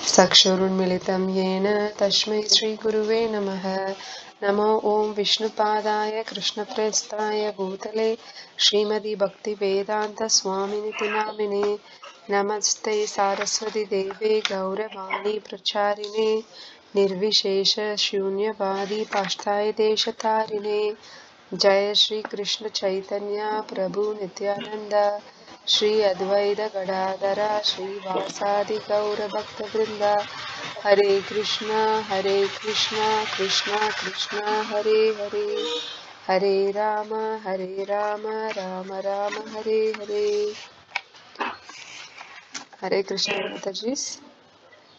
चक्षुरुन्मिलितं येन तस्मै श्रीगुरुवे नमः। नमो ॐ विष्णुपादाय कृष्णप्रेष्ठाय भूतले श्रीमति भक्तिवेदान्तस्वामिनिति नामिने। नमस्ते सारस्वती देवे गौरवाणी प्रचारिणे निर्विशेष शून्यवादी पाश्चात्य देशतारिणे। जय श्री कृष्ण चैतन्य प्रभु नित्यानंद श्री अद्वैत गदाधर श्रीवासादि गौर भक्त वृंद। हरे कृष्णा कृष्णा कृष्णा हरे हरे, हरे राम राम राम हरे हरे. ஹரே கிருஷ்ணா மாதாஜிஸ்,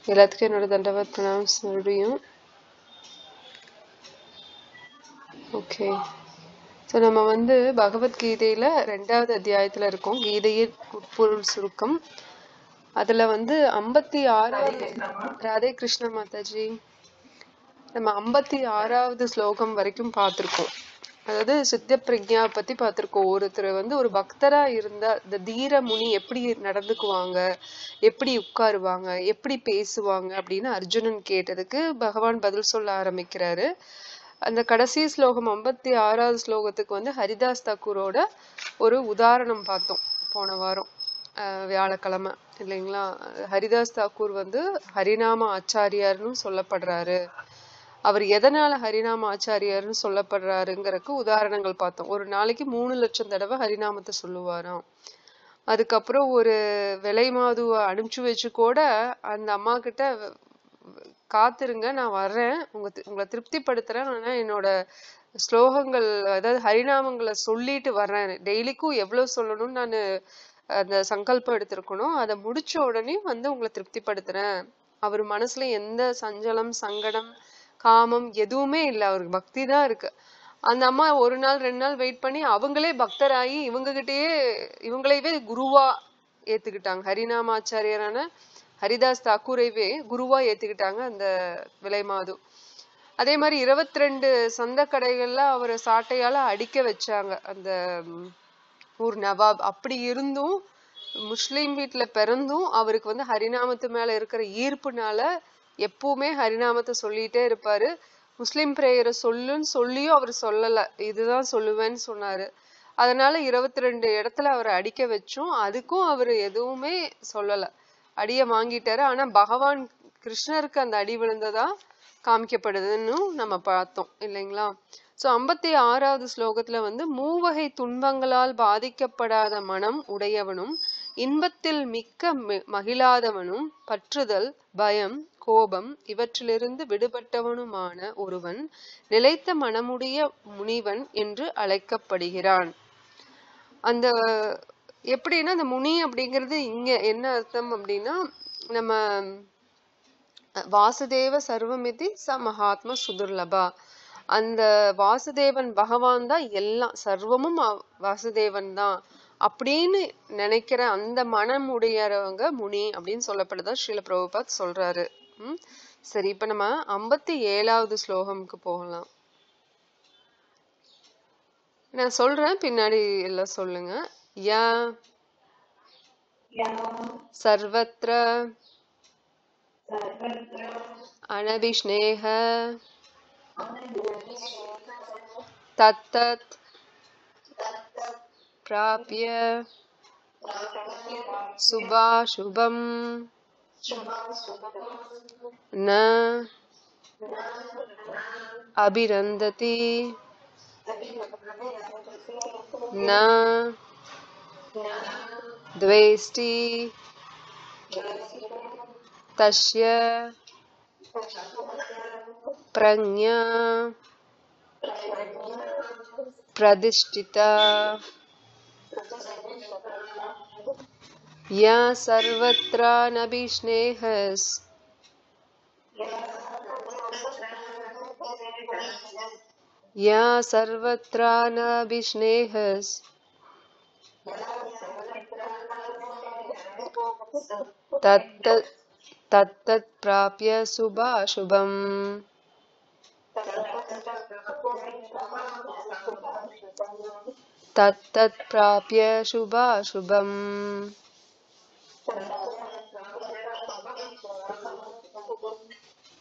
எல்லாத்துக்கும் என்னோட தண்டவத் பிரணாம்ஸ் மறுபடியும். ஓகே, ஸோ நம்ம பகவத்கீதையில 2வது அத்தியாயத்துல இருக்கோம். கீதையின் உட்பொருள் சுருக்கம். அதுல 56வது ராதே கிருஷ்ணா மாதாஜி, நம்ம 56வது ஸ்லோகம் வரைக்கும் பார்த்திருக்கோம். அதாவது சித்த பிரக்ஞா பத்தி பார்த்திருக்கோம். ஒருத்தர் ஒரு பக்தரா இருந்தா இந்த தீர முனி எப்படி நடந்துக்குவாங்க, எப்படி உட்காருவாங்க, எப்படி பேசுவாங்க அப்படின்னு அர்ஜுனன் கேட்டதுக்கு பகவான் பதில் சொல்ல ஆரம்பிக்கிறாரு. அந்த கடைசி ஸ்லோகம் 56வது ஸ்லோகத்துக்கு ஹரிதாஸ் தாக்கூரோட ஒரு உதாரணம் பார்த்தோம் போன வாரம் வியாழக்கிழமை இல்லைங்களா. ஹரிதாஸ் தாக்கூர் ஹரிநாம ஆச்சாரியார்னு சொல்லப்படுறாரு. அவர் எதனால ஹரிநாம ஆச்சாரியார்னு சொல்லப்படுறாருங்கிறதுக்கு உதாரணங்கள் பார்த்தோம். ஒரு நாளைக்கு 3 லட்சம் தடவை ஹரிநாமத்தை சொல்லுவாராம். அதுக்கப்புறம் ஒரு விலை மாதுவை அனுப்பிச்சு வச்சு கூட அந்த அம்மா கிட்ட காத்திருங்க, நான் வர்றேன், உங்களை திருப்திப்படுத்துறேன், ஆனா என்னோட ஸ்லோகங்கள் அதாவது ஹரிநாமங்களை சொல்லிட்டு வர்றேன், டெய்லிக்கும் எவ்வளவு சொல்லணும்னு நான் அந்த சங்கல்பம் எடுத்திருக்கணும், அதை முடிச்ச உடனே உங்களை திருப்திப்படுத்துறேன். அவர் மனசுல எந்த சஞ்சலம் சங்கடம் காமம் எதுவுமே இல்லை, அவருக்கு பக்தி தான் இருக்கு. அந்த அம்மா 1 நாள் 2 நாள் வெயிட் பண்ணி அவங்களே பக்தராகி இவங்களைவே குருவா ஏத்துக்கிட்டாங்க. ஹரிநாமாச்சாரியரான ஹரிதாஸ் தாக்கூரைவே குருவா ஏத்துக்கிட்டாங்க அந்த விலை மாது. அதே மாதிரி 22 சந்த கடைகள்ல அவரை சாட்டையால அடிக்க வச்சாங்க அந்த ஊர் நவாப். அப்படி இருந்தும் முஸ்லீம் வீட்டுல பிறந்தும் அவருக்கு ஹரிநாமத்து மேல இருக்கிற ஈர்ப்புனால எப்பவுமே ஹரிநாமத்தை சொல்லிட்டே இருப்பாரு. முஸ்லிம் பிரேயரை சொல்லுன்னு சொல்லியும் அவர் சொல்லல, இதுதான் சொல்லுவேன்னு சொன்னாரு. அதனால 22 இடத்துல அவரை அடிக்க வச்சோம், அதுக்கும் அவர் எதுவுமே சொல்லல, அடிய வாங்கிட்டாரு. ஆனா பகவான் கிருஷ்ணருக்கு அந்த அடி விழுந்ததா காமிக்கப்படுதுன்னு நம்ம பார்த்தோம் இல்லைங்களா. சோ 56வது ஸ்லோகத்துல மூவகை துன்பங்களால் பாதிக்கப்படாத மனம் உடையவனும் இன்பத்தில் மிக்க மகிழாதவனும் பற்றுதல் பயம் கோபம் இவற்றிலிருந்து விடுபட்டவனுமான ஒருவன் நிலைத்த மனமுடைய முனிவன் என்று அழைக்கப்படுகிறான். அந்த எப்படின்னா அந்த முனி அப்படிங்கிறது இங்க என்ன அர்த்தம் அப்படின்னா, நம்ம வாசுதேவ சர்வமிதி ச மகாத்மா சுதுர்லபா, அந்த வாசுதேவன் பகவான் தான் எல்லாம், சர்வமும் வாசுதேவன் தான் அப்படின்னு நினைக்கிற அந்த மனம் உடையவங்க முனி அப்படின்னு சொல்லப்படுதா ஸ்ரீல பிரபுபாத் சொல்றாரு. சரி, இப்ப நம்ம 57வது ஸ்லோகம்க்கு போகலாம். நான் சொல்றேன், பின்னாடி எல்லாம் சொல்லுங்க. யா சர்வத்ர அனபிஷ்ணேஹ தத்தத் பிராப்ய சுபாசுபம் ந அபிரந்ததி ந த்வேஷ்டி தஸ்ய பிரக்ஞா பிரதிஷ்டிதா யா சர்வத்ர நபிஷ்ணேஹஸ் யா சர்வத்ர நபிஷ்ணேஹஸ் தத்தத் பிராப்ய சுபாசுபம். தத்தத் பிராப்ய சுபாசுபம்.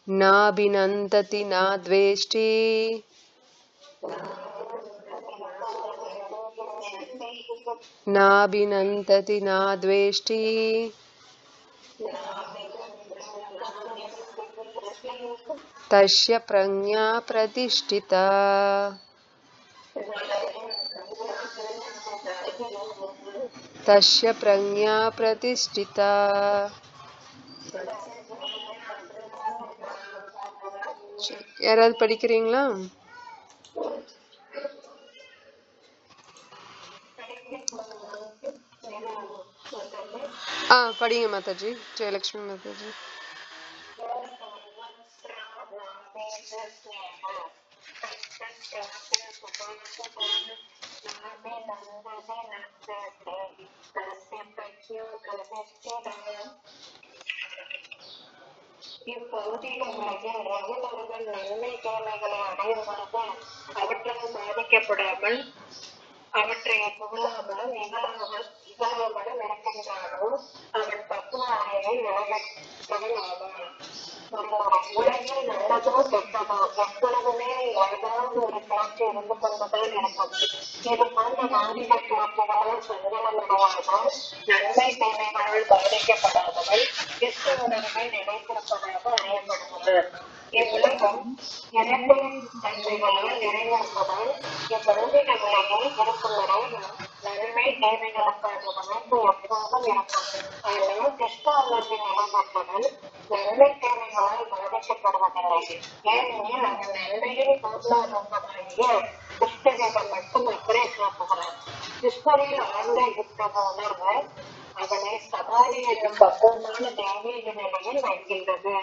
नाभिनन्दति न द्वेष्टि नाभिनन्दति न द्वेष्टि तस्य प्रज्ञा प्रतिष्ठिता तस्य प्रज्ञा प्रतिष्ठिता யாராவது படிக்கிறீங்களா? படிங்க மாதாஜி. ஜெயலட்சுமி மாதாஜி. இப்பகுதியில் உலகில் ரகுவர்கள் நன்மை தீமைகளை அடையும் பொழுது அவற்றால் பாதிக்கப்படாமல் அவற்றை புகழாமலும் இகழாமலும் இருக்கின்றானோ அவன் பக்குவாயை விலகப்பவன் ஆவான். உலகில் நல்லதோ கெட்டதோ எப்பொழுதுமே ஏதாவது ஒரு காட்சி இருந்து கொண்டுதான் இருக்கும். இது போன்ற மாநில போக்குகளால் சஞ்சலமடையாமல் நன்மை தீமைகளால் பாதிக்கப்படாதவள் கிறிஸ்தவர்களை நிலைத்திருப்பதாக அறியப்படுகிறது. இவ்வுலகம் இரண்டின் தன்மைகளால் நிறைந்திருப்பதால் இப்பகுதியில உலகில் இருக்கும் வரை நன்மை தீமைகளுக்கான அமைப்பு எப்போதும் இருக்கும். ஆனால் கிறிஸ்தவர்களின் நிலைப்பட்டவள் நன்மை தீமைகளால் பாதிக்கப்படுவதில்லை. ஏனெனில் அது நன்மையின் பூர்ணாரம்பமாகிய கிறிஸ்தவர்கள் மட்டும் அக்கறை காட்டுகிறார். கிறிஸ்தவரில் ஆழ்ந்த இத்தகைய உணர்வு அதனை சமாதி என்னும் பக்குவமான தெய்வீக நிலையில் வைக்கின்றது.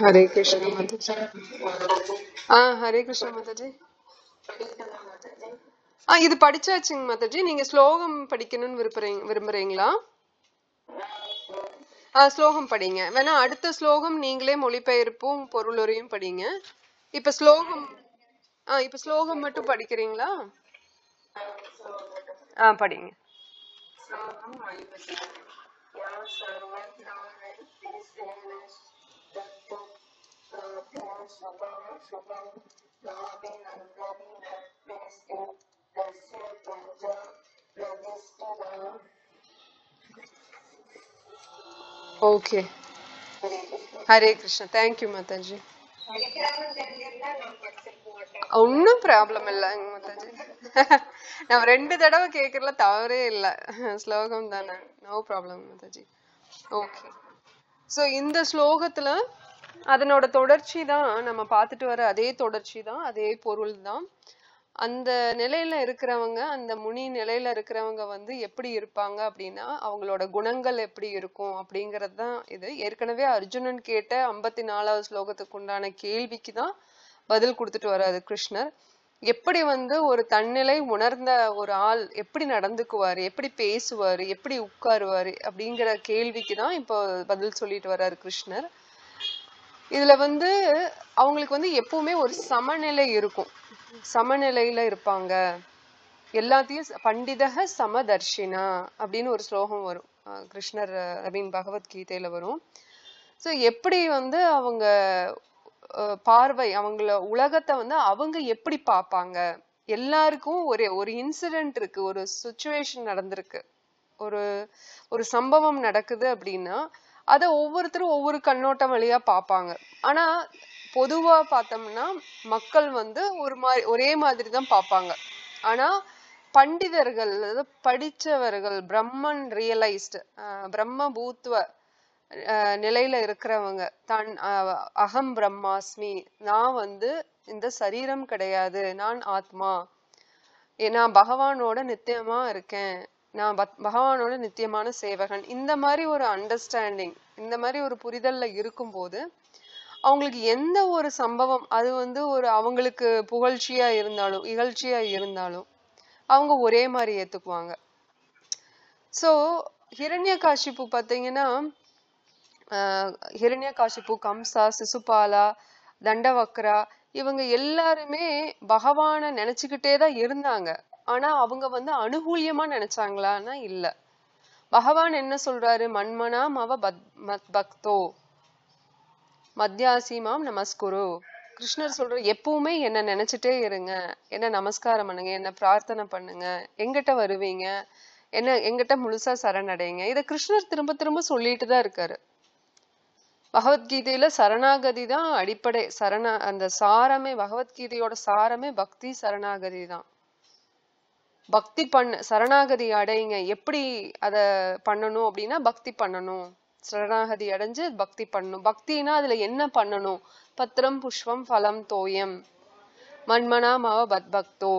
ஹரே கிருஷ்ணா மாதாஜி. ஹரே கிருஷ்ணா மாதாஜி. இது படிச்சாச்சுங்க மாதாஜி. நீங்க ஸ்லோகம் படிக்கணும்னு விரும்புறீங்களா? ஸ்லோகம் படிங்க. வேணா அடுத்த ஸ்லோகம் நீங்களே மொழிபெயர்ப்பும் பொருளுரையும் படிங்க. இப்ப ஸ்லோகம் மட்டும் படிக்கிறீங்களா? படிங்க. ஓகே. ஹரே கிருஷ்ணா. தேங்க்யூ மாதாஜி. ஒன்னும் ப்ராப்ளம் இல்லைங்க மாதாஜி. நான் 2 தடவை கேட்கறதுல தவறே இல்லை. ஸ்லோகம் தானே, நோ ப்ராப்ளம் மாதாஜி. ஓகே. ஸோ இந்த ஸ்லோகத்துல அதனோட தொடர்ச்சி தான் நம்ம பார்த்துட்டு வர அதே தொடர்ச்சி தான், அதே பொருள் தான். அந்த நிலையில இருக்கிறவங்க, அந்த முனி நிலையில இருக்கிறவங்க வந்து எப்படி இருப்பாங்க அப்படின்னா அவங்களோட குணங்கள் எப்படி இருக்கும் அப்படிங்கிறது தான் இது. ஏற்கனவே அர்ஜுனன் கேட்ட 54வது ஸ்லோகத்துக்கு உண்டான கேள்விக்கு தான் பதில் கொடுத்துட்டு வர்றாரு கிருஷ்ணர். எப்படி வந்து ஒரு தன்னிலை உணர்ந்த ஒரு ஆள் எப்படி நடந்துக்குவாரு, எப்படி பேசுவாரு, எப்படி உட்காருவாரு அப்படிங்கிற கேள்விக்கு தான் இப்போ பதில் சொல்லிட்டு வர்றாரு கிருஷ்ணர். இதுல வந்து அவங்களுக்கு வந்து எப்பவுமே ஒரு சமநிலை இருக்கும், சமநிலையில இருப்பாங்க. எல்லாத்தையும் பண்டிதக சமதர்ஷினா அப்படின்னு ஒரு ஸ்லோகம் வரும் கிருஷ்ணர் பகவத்கீதையில வரும். ஸோ எப்படி வந்து அவங்க பார்வை, அவங்கள உலகத்தை வந்து அவங்க எப்படி பார்ப்பாங்க. எல்லாருக்கும் ஒரு இன்சிடென்ட் இருக்கு, ஒரு சுச்சுவேஷன் நடந்திருக்கு, ஒரு சம்பவம் நடக்குது அப்படின்னா அதை ஒவ்வொருத்தரும் ஒவ்வொரு கண்ணோட்டம் வழியா பார்ப்பாங்க. ஆனா பொதுவா பார்த்தோம்னா மக்கள் வந்து ஒரே மாதிரி தான் பார்ப்பாங்க. ஆனா பண்டிதர்கள், படிச்சவர்கள், பிரம்மன் ரியலைஸ்டு, பிரம்ம பூத்துவ நிலையில இருக்கிறவங்க, தான் அகம் பிரம்மாஸ்மி, நான் வந்து இந்த சரீரம் கிடையாது, நான் ஆத்மா, நான் பகவானோட நித்தியமா இருக்கேன், நான் பகவானோட நித்தியமான சேவகன், இந்த மாதிரி ஒரு அண்டர்ஸ்டாண்டிங், இந்த மாதிரி ஒரு புரிதல்ல இருக்கும்போது அவங்களுக்கு எந்த ஒரு சம்பவம் அது வந்து அவங்களுக்கு புகழ்ச்சியா இருந்தாலும் இகழ்ச்சியா இருந்தாலும் அவங்க ஒரே மாதிரி ஏத்துக்குவாங்க. சோ ஹிரண்யகாசிப்பு பாத்தீங்கன்னா ஹிரண்யகாசிப்பு, கம்சா, சிசுபாலா, தண்டவக்ரா, இவங்க எல்லாருமே பகவான நினைச்சுக்கிட்டே தான் இருந்தாங்க. ஆனா அவங்க வந்து அனுகூலியமா நினைச்சாங்களான்னா இல்ல. பகவான் என்ன சொல்றாரு, மன்மனா மவ பக்தோ, மத்தியாசிமாம் நமஸ்குரு. கிருஷ்ணர் சொல்ற எப்பவுமே என்ன நினைச்சிட்டே இருங்க, என்ன நமஸ்காரம் பண்ணுங்க, என்ன பிரார்த்தனை பண்ணுங்க, எங்கிட்ட வருவீங்க, என்ன எங்கிட்ட முழுசா சரணடைங்க. இத கிருஷ்ணர் திரும்ப திரும்ப சொல்லிட்டு தான் இருக்காரு. பகவத்கீதையில சரணாகதி தான் அடிப்படை. அந்த சாரமே, பகவத்கீதையோட சாரமே பக்தி சரணாகதி தான். பக்தி சரணாகதி அடைங்க. எப்படி அத பண்ணணும் அப்படின்னா பக்தி பண்ணணும். சரணாகதி அடைஞ்சு பக்தி பண்ணணும். பக்தினா அதுல என்ன பண்ணணும்? பத்திரம் புஷ்பம் பலம் தோயம் மன்மனா மவ பக்தோ.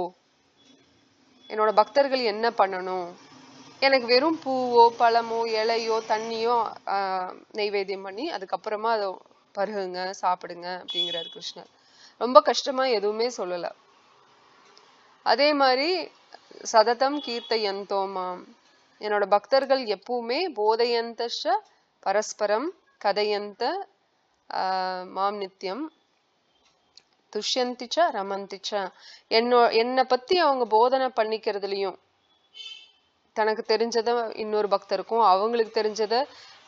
என்னோட பக்தர்கள் என்ன பண்ணணும்? எனக்கு வெறும் பூவோ பழமோ இலையோ தண்ணியோ நெய்வேத்தியம் பண்ணி அதுக்கப்புறமா அதை பருகுங்க, சாப்பிடுங்க அப்படிங்கிறார் கிருஷ்ணர். ரொம்ப கஷ்டமா எதுவுமே சொல்லல. அதே மாதிரி சததம் கீர்த்தயந்தோமாம், என்னோட பக்தர்கள் எப்பவுமே போதையந்தஷ பரஸ்பரம் கதையந்த மாம் நித்தியம் துஷ்யந்திச்ச ரமந்திச்ச. என்னை பத்தி அவங்க போதனை பண்ணிக்கிறதுலயும், தனக்கு தெரிஞ்சத இன்னொரு பக்தருக்கும் அவங்களுக்கு தெரிஞ்சத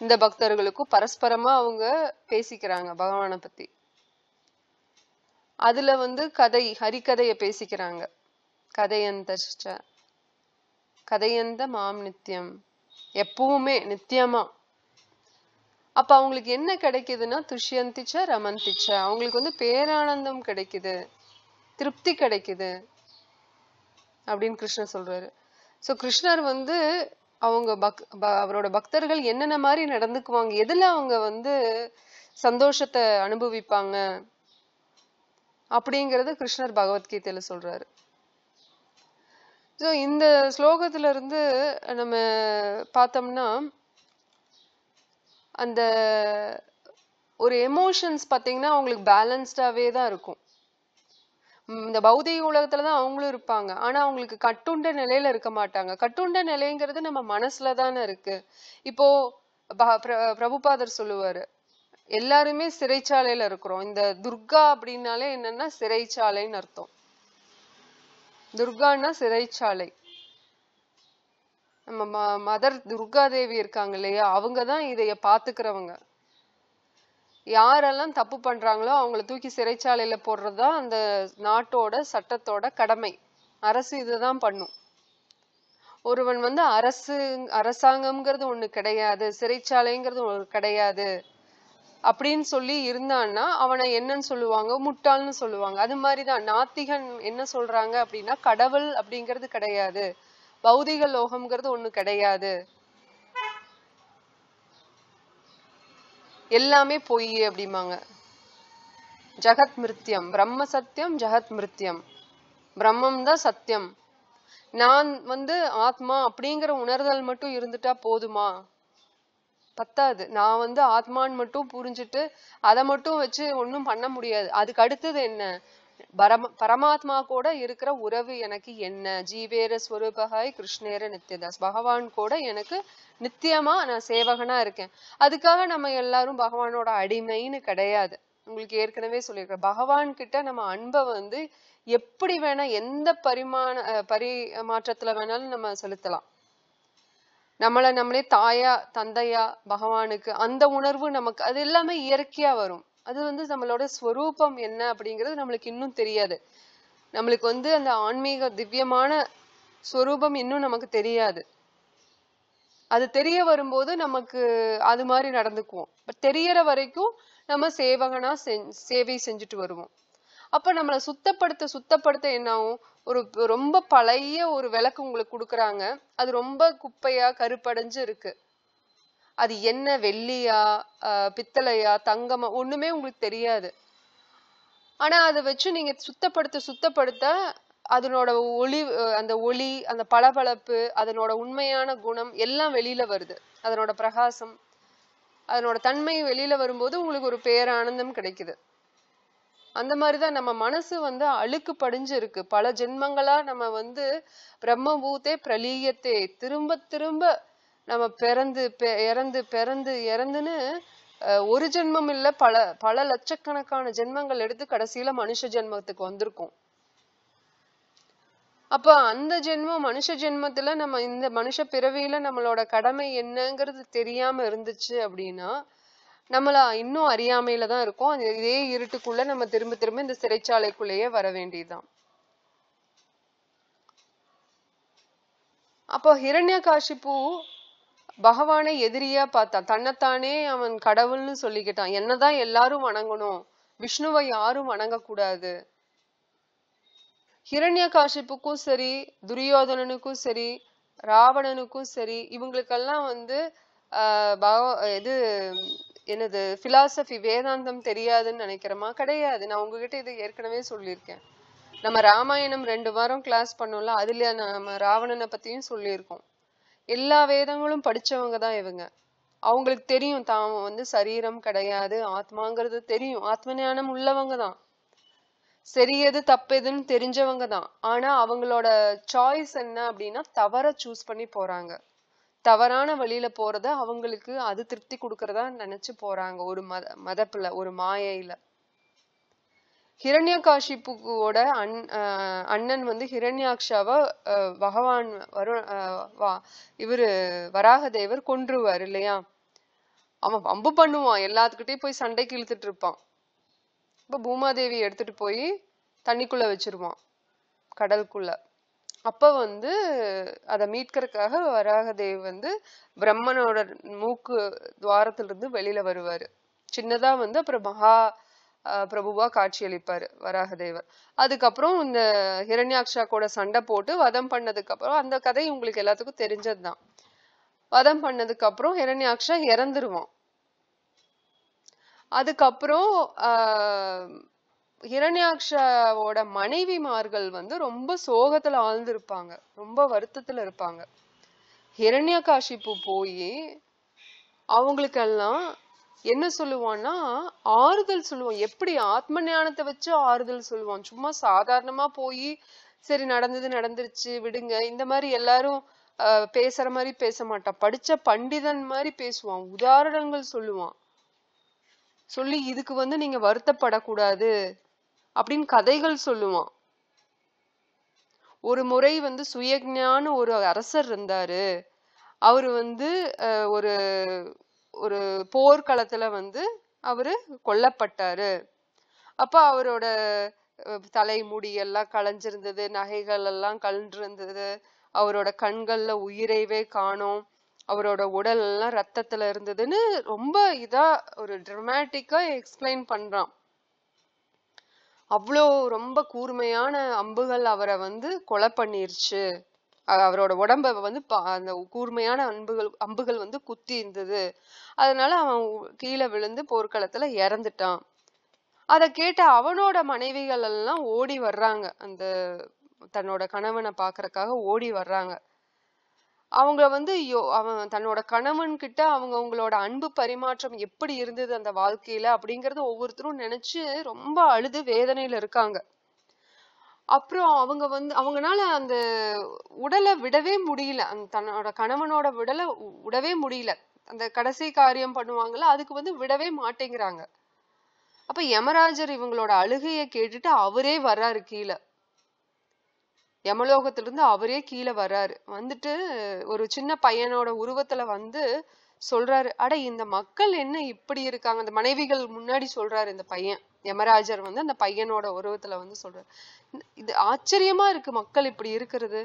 இந்த பக்தர்களுக்கும் பரஸ்பரமா அவங்க பேசிக்கிறாங்க பகவானை பத்தி. அதுல கதை ஹரிகதைய பேசிக்கிறாங்க. கதையந்த மாம் நித்தியம், எப்பவுமே நித்தியமா. அப்ப அவங்களுக்கு என்ன கிடைக்குதுன்னா துஷ்யந்திச்ச ரமந்திச்ச, அவங்களுக்கு பேரானந்தம் கிடைக்குது, திருப்தி கிடைக்குது அப்படின்னு கிருஷ்ணர் சொல்றாரு. சோ கிருஷ்ணர் அவங்க அவரோட பக்தர்கள் என்னென்ன மாதிரி நடந்துக்குவாங்க, எதுல அவங்க சந்தோஷத்தை அனுபவிப்பாங்க அப்படிங்கறது கிருஷ்ணர் பகவத்கீதையில சொல்றாரு. சோ இந்த ஸ்லோகத்துல இருந்து நம்ம பார்த்தோம்னா அந்த ஒரு எமோஷன்ஸ் பாத்தீங்கன்னா அவங்களுக்கு பேலன்ஸ்டாவே தான் இருக்கும். இந்த பௌதிக உலகத்துலதான் அவங்களும் இருப்பாங்க, ஆனா அவங்களுக்கு கட்டுண்ட நிலையில இருக்க மாட்டாங்க. கட்டுண்ட நிலைங்கிறது நம்ம மனசுலதானே இருக்கு. இப்போ பிரபுபாதர் சொல்லுவாரு, எல்லாருமே சிறைச்சாலையில இருக்கிறோம். இந்த துர்கா அப்படின்னாலே என்னன்னா சிறைச்சாலைன்னு அர்த்தம். துர்கான்னா சிறைச்சாலை. நம்ம மதர் துர்கா தேவி இருக்காங்க இல்லையா, அவங்கதான் இதைய பாத்துக்கிறவங்க. யாரெல்லாம் தப்பு பண்றாங்களோ அவங்கள தூக்கி சிறைச்சாலையில போடுறதுதான் அந்த நாட்டோட சட்டத்தோட கடமை. அரசு இதுதான் பண்ணும். ஒருவன் அரசாங்கம்ங்கிறது ஒண்ணு கிடையாது, சிறைச்சாலைங்கிறது ஒண்ணு கிடையாது அப்படின்னு சொல்லி இருந்தான்னா அவனை என்னன்னு சொல்லுவாங்க? முட்டாள்னு சொல்லுவாங்க. அது மாதிரிதான் நாத்திகன் என்ன சொல்றாங்க அப்படின்னா, கடவுள் அப்படிங்கிறது கிடையாது, பௌதிக லோகம்ங்கிறது ஒண்ணு கிடையாது, எல்லாமே பொய் அப்படிம்பாங்க. ஜகத் மிருத்தியம், பிரம்ம சத்தியம் ஜகத் மிருத்தியம், பிரம்மம் தான் சத்தியம். நான் ஆத்மா அப்படிங்கிற உணர்தல் மட்டும் இருந்துட்டா போதுமா? பத்தாது. நான் ஆத்மான்னு மட்டும் புரிஞ்சுட்டு அதை மட்டும் வச்சு ஒன்னும் பண்ண முடியாது. அதுக்கு அடுத்தது என்ன? பரமாத்மா கூட இருக்கிற உறவு எனக்கு என்ன? ஜீவேர ஸ்வரூபகாய் கிருஷ்ணேர நித்யதாஸ், பகவான் கூட எனக்கு நித்தியமா நான் சேவகனா இருக்கேன். அதுக்காக நம்ம எல்லாரும் பகவானோட அடிமைன்னு கிடையாது. உங்களுக்கு ஏற்கனவே சொல்லியிருக்கேன், பகவான் கிட்ட நம்ம அன்பை எப்படி வேணா எந்த பரிமாற்றத்துல வேணாலும் நம்ம செலுத்தலாம். நம்மளே தாயா தந்தையா பகவானுக்கு அந்த உணர்வு நமக்கு அது எல்லாமே இயற்கையா வரும். அது நம்மளோட ஸ்வரூபம் என்ன அப்படிங்கிறது நம்மளுக்கு இன்னும் தெரியாது. நம்மளுக்கு அந்த ஆன்மீக திவ்யமான ஸ்வரூபம் இன்னும் நமக்கு தெரியாது. அது தெரிய வரும்போது நமக்கு அது மாதிரி நடந்துக்குவோம். பட் தெரியற வரைக்கும் நம்ம சேவகனா சேவை செஞ்சுட்டு வருவோம். அப்ப நம்மளை சுத்தப்படுத்த என்ன ஆகும்? ரொம்ப பழைய ஒரு விளக்கு உங்களுக்கு கொடுக்குறாங்க, அது ரொம்ப குப்பையா கருப்படைஞ்சு இருக்கு. அது என்ன வெள்ளியா பித்தளையா தங்கமா ஒண்ணுமே உங்களுக்கு தெரியாது. ஆனா அதை வச்சு நீங்க சுத்தப்படுத்த அதனோட அந்த ஒளி, அந்த பளபளப்பு, அதனோட உண்மையான குணம் எல்லாம் வெளியில வருது. அதனோட பிரகாசம், அதனோட தன்மை வெளியில வரும்போது உங்களுக்கு ஒரு பேரானந்தம் கிடைக்குது. அந்த மாதிரிதான் நம்ம மனசு அழுக்கு படிஞ்சு இருக்கு. பல ஜென்மங்களா நம்ம பிரம்மபூத்தே பிரலீயத்தே, திரும்ப திரும்ப நம்ம இறந்துன்னு ஒரு ஜென்மம் இல்ல, பல லட்சக்கணக்கான ஜென்மங்கள் எடுத்து கடைசியில மனுஷ ஜென்மத்துக்கு வந்திருக்கோம். அப்ப அந்த மனுஷ ஜென்மத்துல நம்ம இந்த மனுஷ பிறவியில நம்மளோட கடமை என்னங்கிறது தெரியாம இருந்துச்சு அப்படின்னா நம்மள இன்னும் அறியாமையில தான் இருக்கோம். இதே இருட்டுக்குள்ள நம்ம திரும்ப திரும்ப இந்த சிறைச்சாலைக்குள்ளேயே வர வேண்டியதுதான். அப்போ ஹிரண்யகாசிப்பு பகவானை எதிரியா பார்த்தான். தன்னைத்தானே அவன் கடவுள்னு சொல்லிக்கிட்டான். என்னதான் எல்லாரும் வணங்கணும், விஷ்ணுவை யாரும் வணங்கக்கூடாது. ஹிரண்யகாசிப்புக்கும் சரி, துரியோதனனுக்கும் சரி, ராவணனுக்கும் சரி, இவங்களுக்கெல்லாம் இது என்னது பிலாசபி வேதாந்தம் தெரியாதுன்னு நினைக்கிறோமா? கிடையாது. நான் உங்ககிட்ட இது ஏற்கனவே சொல்லியிருக்கேன். நம்ம ராமாயணம் 2 வாரம் கிளாஸ் பண்ணோம்ல, அதுல நம்ம ராவணனை பத்தியும் சொல்லியிருக்கோம். எல்லா வேதங்களும் படிச்சவங்க தான் இவங்க. அவங்களுக்கு தெரியும் தான் சரீரம் கிடையாது, ஆத்மாங்கிறது தெரியும். ஆத்ம ஞானம் உள்ளவங்க தான், சரி எது தப்பு எதுன்னு தெரிஞ்சவங்க தான். ஆனா அவங்களோட சாய்ஸ் என்ன அப்படின்னா தவற சூஸ் பண்ணி போறாங்க. தவறான வழியில போறத அவங்களுக்கு அது திருப்தி கொடுக்கறதா நினைச்சு போறாங்க. ஒரு மதப்புல, ஒரு மாயையில. ஹிரண்யகாசிப்புவோட அண்ணன் ஹிரண்யாக்ஷாவை பகவான் இவரு வராகதேவர் கொன்றுவார் இல்லையா? அவன் வம்பு பண்ணுவான், எல்லாத்துக்கிட்டையும் போய் சண்டைக்கு இழுத்துட்டு இருப்பான். இப்ப பூமாதேவி எடுத்துட்டு போய் தண்ணிக்குள்ள வச்சிருவான், கடலுக்குள்ள. அப்ப அதை மீட்கறதுக்காக வராகதேவ் பிரம்மனோட மூக்கு துவாரத்திலிருந்து வெளியில வருவாரு. சின்னதா அப்புறம் மகா பிரபுவா காட்சி அளிப்பாரு வராகதேவர். அதுக்கப்புறம் இந்த ஹிரண்யாக்ஷா கூட சண்டை போட்டு வதம் பண்ணதுக்கு அப்புறம், அந்த கதை உங்களுக்கு எல்லாத்துக்கும் தெரிஞ்சதுதான். வதம் பண்ணதுக்கு அப்புறம் ஹிரண்யாக்ஷா இறந்துருவான். அதுக்கப்புறம் ஹிரண்யாக்ஷாவோட மனைவிமார்கள் ரொம்ப சோகத்துல ஆழ்ந்திருப்பாங்க, ரொம்ப வருத்தத்துல இருப்பாங்க. ஹிரண்யகாசிப்பு போய் அவங்களுக்கெல்லாம் என்ன சொல்லுவான்னா ஆறுதல் சொல்லுவான். எப்படி ஆத்ம ஞானத்தை வச்சு ஆறுதல் சொல்லுவான். சும்மா சாதாரணமா போய் சரி நடந்தது நடந்துருச்சு விடுங்க இந்த மாதிரி எல்லாரும் பேசுற மாதிரி பேச மாட்டான். படிச்ச பண்டிதன் மாதிரி பேசுவான், உதாரணங்கள் சொல்லுவான். சொல்லி இதுக்கு நீங்க வருத்தப்படக்கூடாது அப்படின்னு கதைகள் சொல்லுவான். ஒரு முறை சுயஞான ஒரு அரசர் இருந்தாரு. அவரு ஒரு ஒரு போர்க்களத்துல அவரு கொல்லப்பட்டாரு. அப்ப அவரோட தலைமுடி எல்லாம் களைஞ்சிருந்தது, நகைகள் எல்லாம் கழன்றிருந்தது, அவரோட கண்கள்ல உயிரைவே காணோம், அவரோட உடல் எல்லாம் ரத்தத்துல இருந்ததுன்னு ரொம்ப இதா ஒரு டிராமாட்டிக்கா எக்ஸ்பிளைன் பண்றான். அவ்வளோ ரொம்ப கூர்மையான அம்புகள் அவரை கொலை பண்ணிருச்சு. அவரோட உடம்ப அந்த கூர்மையான அம்புகள் குத்தி இருந்தது. அதனால அவன் கீழே விழுந்து போர்க்களத்துல இறந்துட்டான். அத கேட்ட அவனோட மனைவிகள் எல்லாம் ஓடி வர்றாங்க, அந்த தன்னோட கணவனை பாக்குறதுக்காக ஓடி வர்றாங்க. அவங்க அவன் தன்னோட கணவன் கிட்ட அவங்களோட அன்பு பரிமாற்றம் எப்படி இருந்தது அந்த வாழ்க்கையில அப்படிங்கறது ஒவ்வொருத்தரும் நினைச்சு ரொம்ப அழுது வேதனையில இருக்காங்க. அப்புறம் அவங்க அவங்கனால அந்த உடலை விடவே முடியல, அந்த தன்னோட கணவனோட உடலை விடவே முடியல. அந்த கடைசி காரியம் பண்ணுவாங்கல்ல, அதுக்கு விடவே மாட்டேங்கிறாங்க. அப்ப யமராஜர் இவங்களோட அழுகைய கேட்டுட்டு அவரே வர்றாரு கீழே, யமலோகத்திலிருந்து அவரே கீழே வர்றாரு. ஒரு சின்ன பையனோட உருவத்துல சொல்றாரு, அட இந்த மக்கள் என்ன இப்படி இருக்காங்க. அந்த மனைவிகள் முன்னாடி சொல்றாரு இந்த பையன், யமராஜர் அந்த பையனோட உருவத்துல சொல்றாரு, இது ஆச்சரியமா இருக்கு மக்கள் இப்படி இருக்கிறது.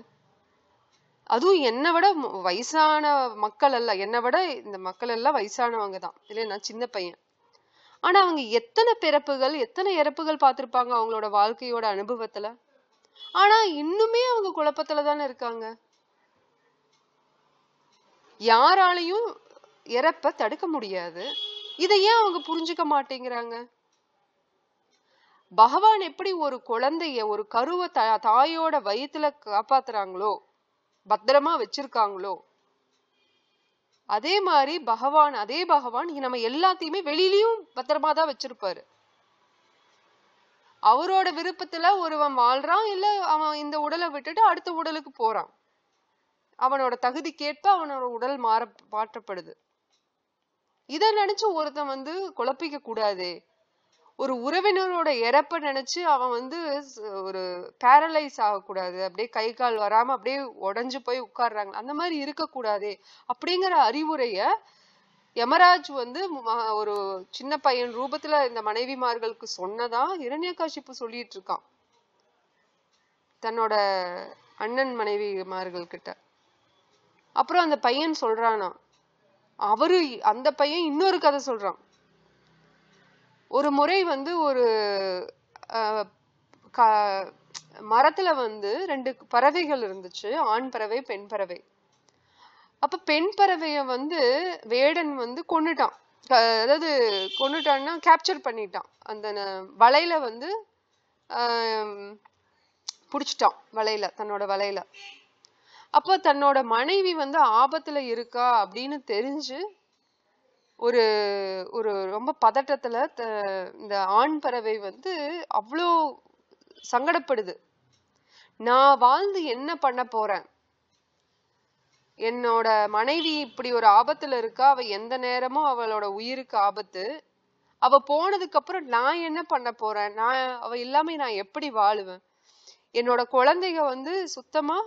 அதுவும் என்னை விட வயசான மக்கள் அல்ல, என்னை விட இந்த மக்கள் எல்லாம் வயசானவங்க தான் இல்லையா, நான் சின்ன பையன். ஆனா அவங்க எத்தனை பிறப்புகள் எத்தனை இறப்புகள் பார்த்திருப்பாங்க அவங்களோட வாழ்க்கையோட அனுபவத்துல. ஆனா இன்னுமே அவங்க குழப்பத்துலதானே இருக்காங்க. யாராலையும் இறப்ப தடுக்க முடியாது. இதை ஏன் அவங்க புரிஞ்சுக்க மாட்டேங்கிறாங்க? பகவான் எப்படி ஒரு குழந்தைய, ஒரு கருவை தாயோட வயிற்றுல காப்பாத்துறாங்களோ, பத்திரமா வச்சிருக்காங்களோ, அதே மாதிரி அதே பகவான் நம்ம எல்லாத்தையுமே வெளியிலயும் பத்திரமா தான் வச்சிருப்பாரு. அவரோட விருப்பத்துல ஒருவன் வாழ்றான், இல்ல அவன் இந்த உடலை விட்டுட்டு அடுத்த உடலுக்கு போறான். அவனோட தகுதிக்கேற்ப அவனோட உடல் மாற்றப்படுது. இத நினைச்சு ஒருத்தன் குழப்பிக்க கூடாது. ஒரு உறவினரோட இறப்ப நினைச்சு அவன் ஒரு பேரலைஸ் ஆகக்கூடாது. அப்படியே கை கால் வராம அப்படியே உடஞ்சு போய் உட்கார்றாங்க, அந்த மாதிரி இருக்க கூடாது அப்படிங்கிற அறிவுரைய யமராஜ் வந்து ஒரு சின்ன பையன் ரூபத்துல இந்த மனைவிமார்களுக்கு சொன்னதா ஹிரண்யகாசிப்பு சொல்லிட்டு இருக்கான் தன்னோட அண்ணன் மனைவிமார்கள் கிட்ட. அப்புறம் அந்த பையன் சொல்றானா, அந்த பையன் இன்னொரு கதை சொல்றான். ஒரு முறை வந்து ஒரு மரத்துல வந்து 2 பறவைகள் இருந்துச்சு, ஆண் பறவை பெண் பறவை. அப்ப பெண் பறவைய வந்து வேடன் வந்து கொன்னுட்டான். அதாவது கொன்னுட்டான்னா கேப்சர் பண்ணிட்டான். அந்த வலையில வந்து புடிச்சிட்டான், வலையில, தன்னோட வலையில. அப்ப தன்னோட மனைவி வந்து ஆபத்துல இருக்கா அப்படின்னு தெரிஞ்சு ஒரு ஒரு ரொம்ப பதட்டத்துல இந்த ஆண் பறவை வந்து அவ்வளோ சங்கடப்படுது. நான் வாழ்ந்து என்ன பண்ண போறேன், என்னோட மனைவி இப்படி ஒரு ஆபத்துல இருக்கா, அவ எந்த நேரமும் அவளோட உயிருக்கு ஆபத்து, அவ போனதுக்கு அப்புறம் நான் என்ன பண்ண போறேன், அவ இல்லாம நான் எப்படி வாழுவேன், என்னோட குழந்தைங்க வந்து சுத்தமா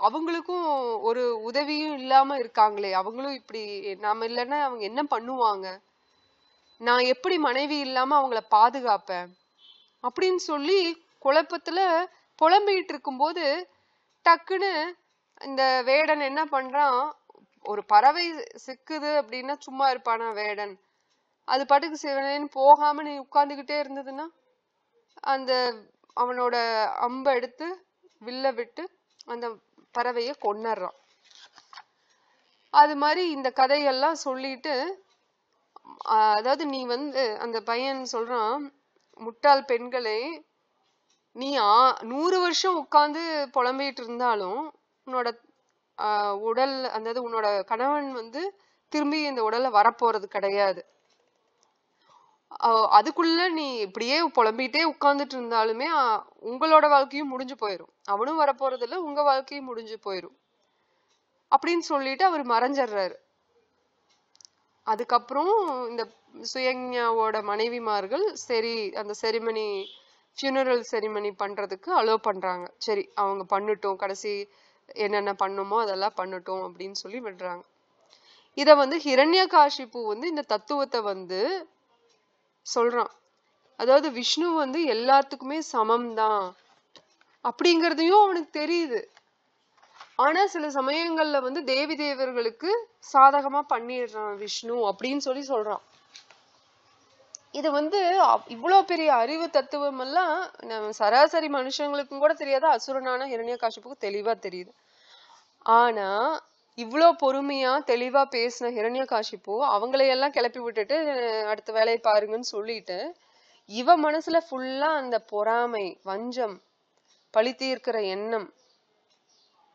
அவங்களுக்கும் ஒரு உதவியும் இல்லாம இருக்காங்களே, அவங்களும் இப்படி நாம இல்லைன்னா அவங்க என்ன பண்ணுவாங்க, நான் எப்படி மனைவி இல்லாம அவங்கள பாதுகாப்பேன் அப்படின்னு சொல்லி குழப்பத்துல புலம்பிட்டு இருக்கும்போது டக்குன்னு இந்த வேடன் என்ன பண்றான், ஒரு பறவை சிக்குது அப்படின்னா சும்மா இருப்பானா வேடன்? அது பாட்டுக்கு சிவனேன்னு போகாம நீ உட்கார்ந்துகிட்டே இருந்ததுன்னா அந்த அவனோட அம்ப எடுத்து வில்ல விட்டு அந்த பறவைய கொன்னுறான். அது மாதிரி இந்த கதையெல்லாம் சொல்லிட்டு அதாவது நீ வந்து அந்த பையன் சொல்றான், முட்டாள் பெண்களே, நீ 100 வருஷம் உட்கார்ந்து புலம்பிட்டு இருந்தாலும் உன்னோட உடல், அதாவது உன்னோட கணவன் வந்து திரும்பி இந்த உடல்ல வரப்போறது கிடையாது. அதுக்குள்ள நீ இப்படியே புலம்பிட்டே உட்கார்ந்துட்டு இருந்தாலுமே உங்களோட வாழ்க்கையும் முடிஞ்சு போயிரும், அவனும் வரப்போறது இல்ல, உங்க வாழ்க்கையும் முடிஞ்சு போயிரும் அப்படின்னு சொல்லிட்டு அவர் மறைஞ்சிடுறாரு. அதுக்கப்புறம் இந்த சுயஞாவோட மனைவிமார்கள் சரி அந்த செரிமனி, ஃபியூனரல் செரிமனி பண்றதுக்கு அலோ பண்றாங்க. சரி அவங்க பண்ணட்டும், கடைசி என்னென்ன பண்ணுமோ அதெல்லாம் பண்ணட்டும் அப்படின்னு சொல்லி விடுறாங்க. இத வந்து ஹிரண்யகாசிப்பு வந்து இந்த தத்துவத்தை வந்து சொல்றான். அதாவது விஷ்ணு வந்து எல்லாத்துக்குமே சமம் தான் அப்படிங்கறதையும் அவனுக்கு தெரியுது. ஆனா சில சமயங்கள்ல வந்து தேவி தேவர்களுக்கு சாதகமா பண்ணிடுறான் விஷ்ணு அப்படின்னு சொல்லி சொல்றான். இது வந்து இவ்வளவு பெரிய அறிவு தத்துவம் எல்லாம் சராசரி மனுஷங்களுக்கும் கூட தெரியாத அசுரனான ஹிரண்யகாசிப்புக்கு தெளிவா தெரியுது. ஆனா இவ்வளவு பொறுமையா தெளிவா பேசின ஹிரண்யகாசிப்பு அவங்களையெல்லாம் கிளப்பி விட்டுட்டு அடுத்த வேலையை பாருங்கன்னு சொல்லிட்டு இவ மனசுல ஃபுல்லா அந்த பொறாமை, வஞ்சம், பழி தீர்க்கிற எண்ணம்,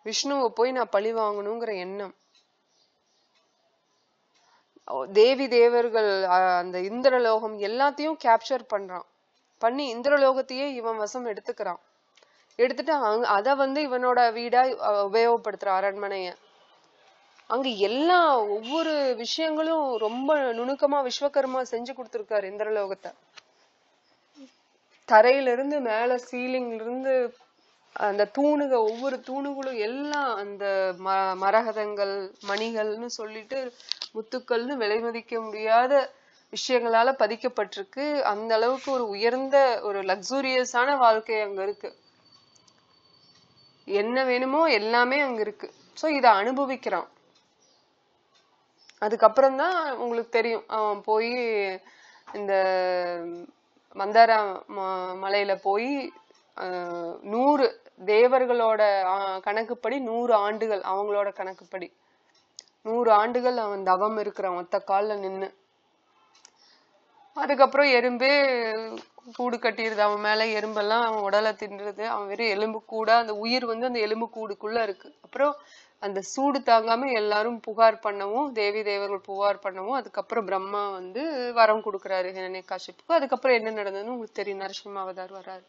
விஷ்ணுவை போய் நான் பழி வாங்கணுங்கிற எண்ணம், தேவி தேவர்கள் அந்த இந்திரலோகம் எல்லாத்தையும் கேப்சர் பண்றான். பண்ணி இந்திரலோகத்தையே இவன் வசம் எடுத்துக்கிறான். எடுத்துட்டு அத வந்து இவனோட வீடா உபயோகப்படுத்துறான், அரண்மனைய. அங்க எல்லா ஒவ்வொரு விஷயங்களும் ரொம்ப நுணுக்கமா விஸ்வகர்மா செஞ்சு கொடுத்திருக்காரு இந்திரலோகத்தை. தரையில இருந்து மேல சீலிங்ல இருந்து அந்த ஒவ்வொரு தூணுகளும் எல்லாம் அந்த மரகதங்கள், மணிகள்னு சொல்லிட்டு முத்துக்கள்னு விலை மதிக்க முடியாத விஷயங்களால பதிக்கப்பட்டிருக்கு. அந்த அளவுக்கு ஒரு உயர்ந்த ஒரு லக்ஸூரியஸான வாழ்க்கை அங்க இருக்கு. என்ன வேணுமோ எல்லாமே அங்க இருக்கு. சோ இத அனுபவிக்கிறான். அதுக்கப்புறம் தான் உங்களுக்கு தெரியும், அவன் போய் இந்த மந்தார மலையில போய் 100 தேவர்களோட கணக்குப்படி 100 ஆண்டுகள், அவங்களோட கணக்குப்படி 100 ஆண்டுகள் அவன் தவம் இருக்கிறான் ஒத்த கால்ல நின்னு. அதுக்கப்புறம் எறும்பே கூடு கட்டிடுது அவன் மேல, எறும்பெல்லாம் அவன் உடலை தின்றுது. அவன் வெறும் எலும்பு கூட, அந்த உயிர் வந்து அந்த எலும்பு கூடுக்குள்ள இருக்கு. அப்புறம் அந்த சூடு தாங்காம எல்லாரும் புகார் பண்ணவும், தேவி தேவர்கள் புகார் பண்ணவும், அதுக்கப்புறம் பிரம்மா வந்து வரம் கொடுக்குறாரு ஹிரண்யகாசிப்புக்கு. அதுக்கப்புறம் என்ன நடந்ததுன்னு உங்களுக்கு தெரியும், நரசிம்ம அவதார் வர்றாரு.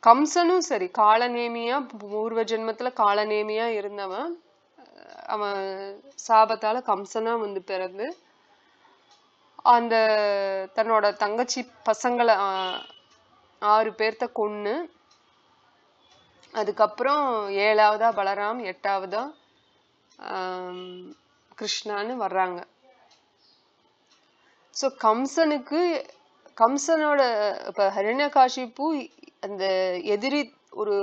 கம்சனும் சரி, காலநேமியா பூர்வ ஜென்மத்துல காலநேமியா இருந்தவன், அவன் சாபத்தால கம்சனா வந்து பிறந்து அந்த தன்னோட தங்கச்சி பசங்களை 6 பேர்த்த கொன்னு, அதுக்கப்புறம் 7ஆவதா பலராம், 8ஆவதா கிருஷ்ணான்னு வர்றாங்க. சோ கம்சனோட இப்ப ஹிரண்யகாசிப்பு அந்த எதிரி ஒரு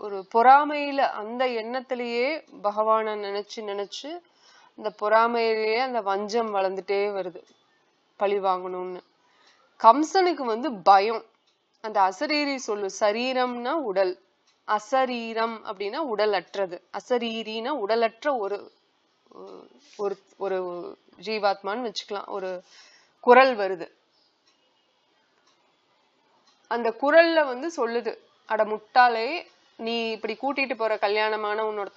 ஒரு பொறாமையில அந்த எண்ணத்திலேயே பகவான நினைச்சு அந்த பொறாமையிலேயே அந்த வஞ்சம் வளர்ந்துட்டே வருது, பழி வாங்கணும்னு. கம்சனுக்கு பயம். அந்த அசரீரி சொல்லு, சரீரம்னா உடல், அசரீரம் அப்படின்னா உடல் அற்றது, அசரீரினா உடலற்ற ஒரு ஒரு ஒரு ஜீவாத்மான்னு வச்சுக்கலாம். ஒரு குரல் வருது. அந்த குரல்ல சொல்லுது, அட முட்டாளே, நீ இப்படி கூட்டிட்டு போற கல்யாணமான உன்னோட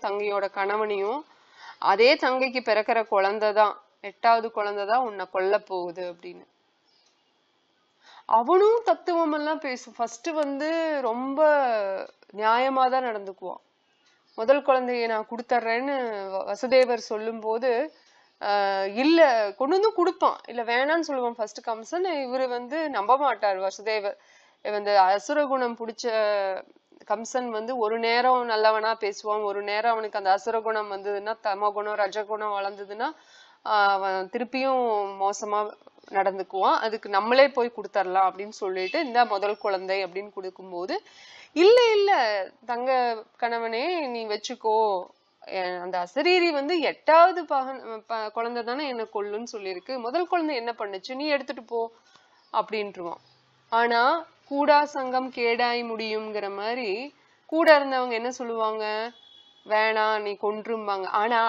தங்கையோட கணவனையும் அதே தங்கைக்கு பிறக்கிற குழந்தைதான், 8வது குழந்தைதான் உன்னை கொல்ல போகுது அப்படின்னு. அவனும் தத்துவம் எல்லாம் பேசும். ஃபர்ஸ்ட் ரொம்ப நியாயமா தான் நடந்துக்குவான். முதல் குழந்தைய நான் கொடுத்துட்றேன்னு வசுதேவர் சொல்லும் போது இல்ல கொண்டு கொடுப்பான், இல்ல வேணான்னு சொல்லுவான் ஃபர்ஸ்ட் கம்சன். இவரு நம்ப மாட்டார் வசுதேவர். அசுரகுணம் பிடிச்ச கம்சன் ஒரு நேரம் நல்லவனா பேசுவான், ஒரு நேரம் அவனுக்கு அந்த அசுரகுணம் வந்ததுன்னா, தமகுணம் ரஜகுணம் வளர்ந்ததுன்னா அவன் திருப்பியும் மோசமா நடந்துக்குவான். அதுக்கு நம்மளே போய் கொடுத்துடலாம் அப்படின்னு சொல்லிட்டு இந்த முதல் குழந்தை அப்படின்னு கொடுக்கும்போது, இல்ல இல்ல தங்க கணவனே நீ வச்சுக்கோ, அந்த அசரீரி 8வது குழந்தை தானே என்ன கொல்லுன்னு சொல்லியிருக்கு, முதல் குழந்தை என்ன பண்ணுச்சு, நீ எடுத்துட்டு போ அப்படின்ட்டுருவான். ஆனா கூடா சங்கம் கேடாய் முடியுங்கிற மாதிரி கூட இருந்தவங்க என்ன சொல்லுவாங்க, வேணாம் நீ கொன்றும்பாங்க. ஆனா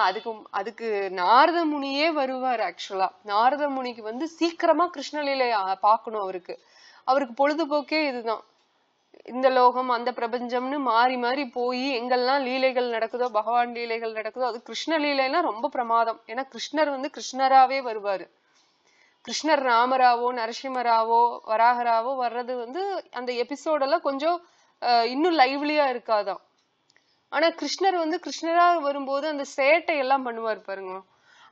அதுக்கு நாரத முனியே வருவார். ஆக்சுவலா நாரத முனிக்கு சீக்கிரமா கிருஷ்ணலீலை பாக்கணும். அவருக்கு பொழுதுபோக்கே இதுதான். இந்த லோகம் அந்த பிரபஞ்சம்னு மாறி மாறி போய் எங்கெல்லாம் லீலைகள் நடக்குதோ, பகவான் லீலைகள் நடக்குதோ, அது கிருஷ்ண லீலைன்னா ரொம்ப பிரமாதம். ஏன்னா கிருஷ்ணர் கிருஷ்ணராவே வருவாரு. கிருஷ்ணர் ராமராவோ நரசிம்மராவோ வராகராவோ வர்றது அந்த எபிசோடெல்லாம் கொஞ்சம் இன்னும் லைவ்லியா இருக்காதான். ஆனா கிருஷ்ணர் கிருஷ்ணரா வரும்போது அந்த சேட்டை எல்லாம் பண்ணுவார் பாருங்க,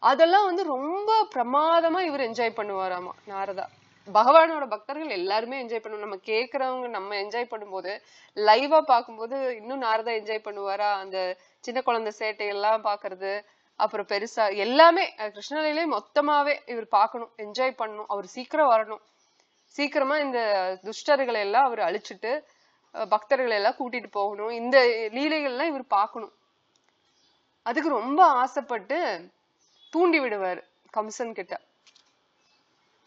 அதெல்லாம் ரொம்ப பிரமாதமா இவர் என்ஜாய் பண்ணுவாராமா நாரதா. பகவானோட பக்தர்கள் எல்லாருமே என்ஜாய் பண்ணுவோம். நம்ம கேக்குறவங்க நம்ம என்ஜாய் பண்ணும்போது, லைவா பார்க்கும்போது இன்னும் நாரதா என்ஜாய் பண்ணுவாரா. அந்த சின்ன குழந்தை சேட்டை எல்லாம் பாக்குறது, அப்புறம் பெருசா எல்லாமே கிருஷ்ணலீலை மொத்தமாவே இவர் பார்க்கணும், என்ஜாய் பண்ணணும். அவர் சீக்கிரம் வரணும், சீக்கிரமா இந்த துஷ்டர்களை எல்லாம் அவர் அழிச்சிட்டு பக்தர்களை எல்லாம் கூட்டிட்டு போகணும், இந்த லீலைகள்லாம் இவர் பார்க்கணும். அதுக்கு ரொம்ப ஆசைப்பட்டு தூண்டி விடுவாரு கம்சன் கிட்ட.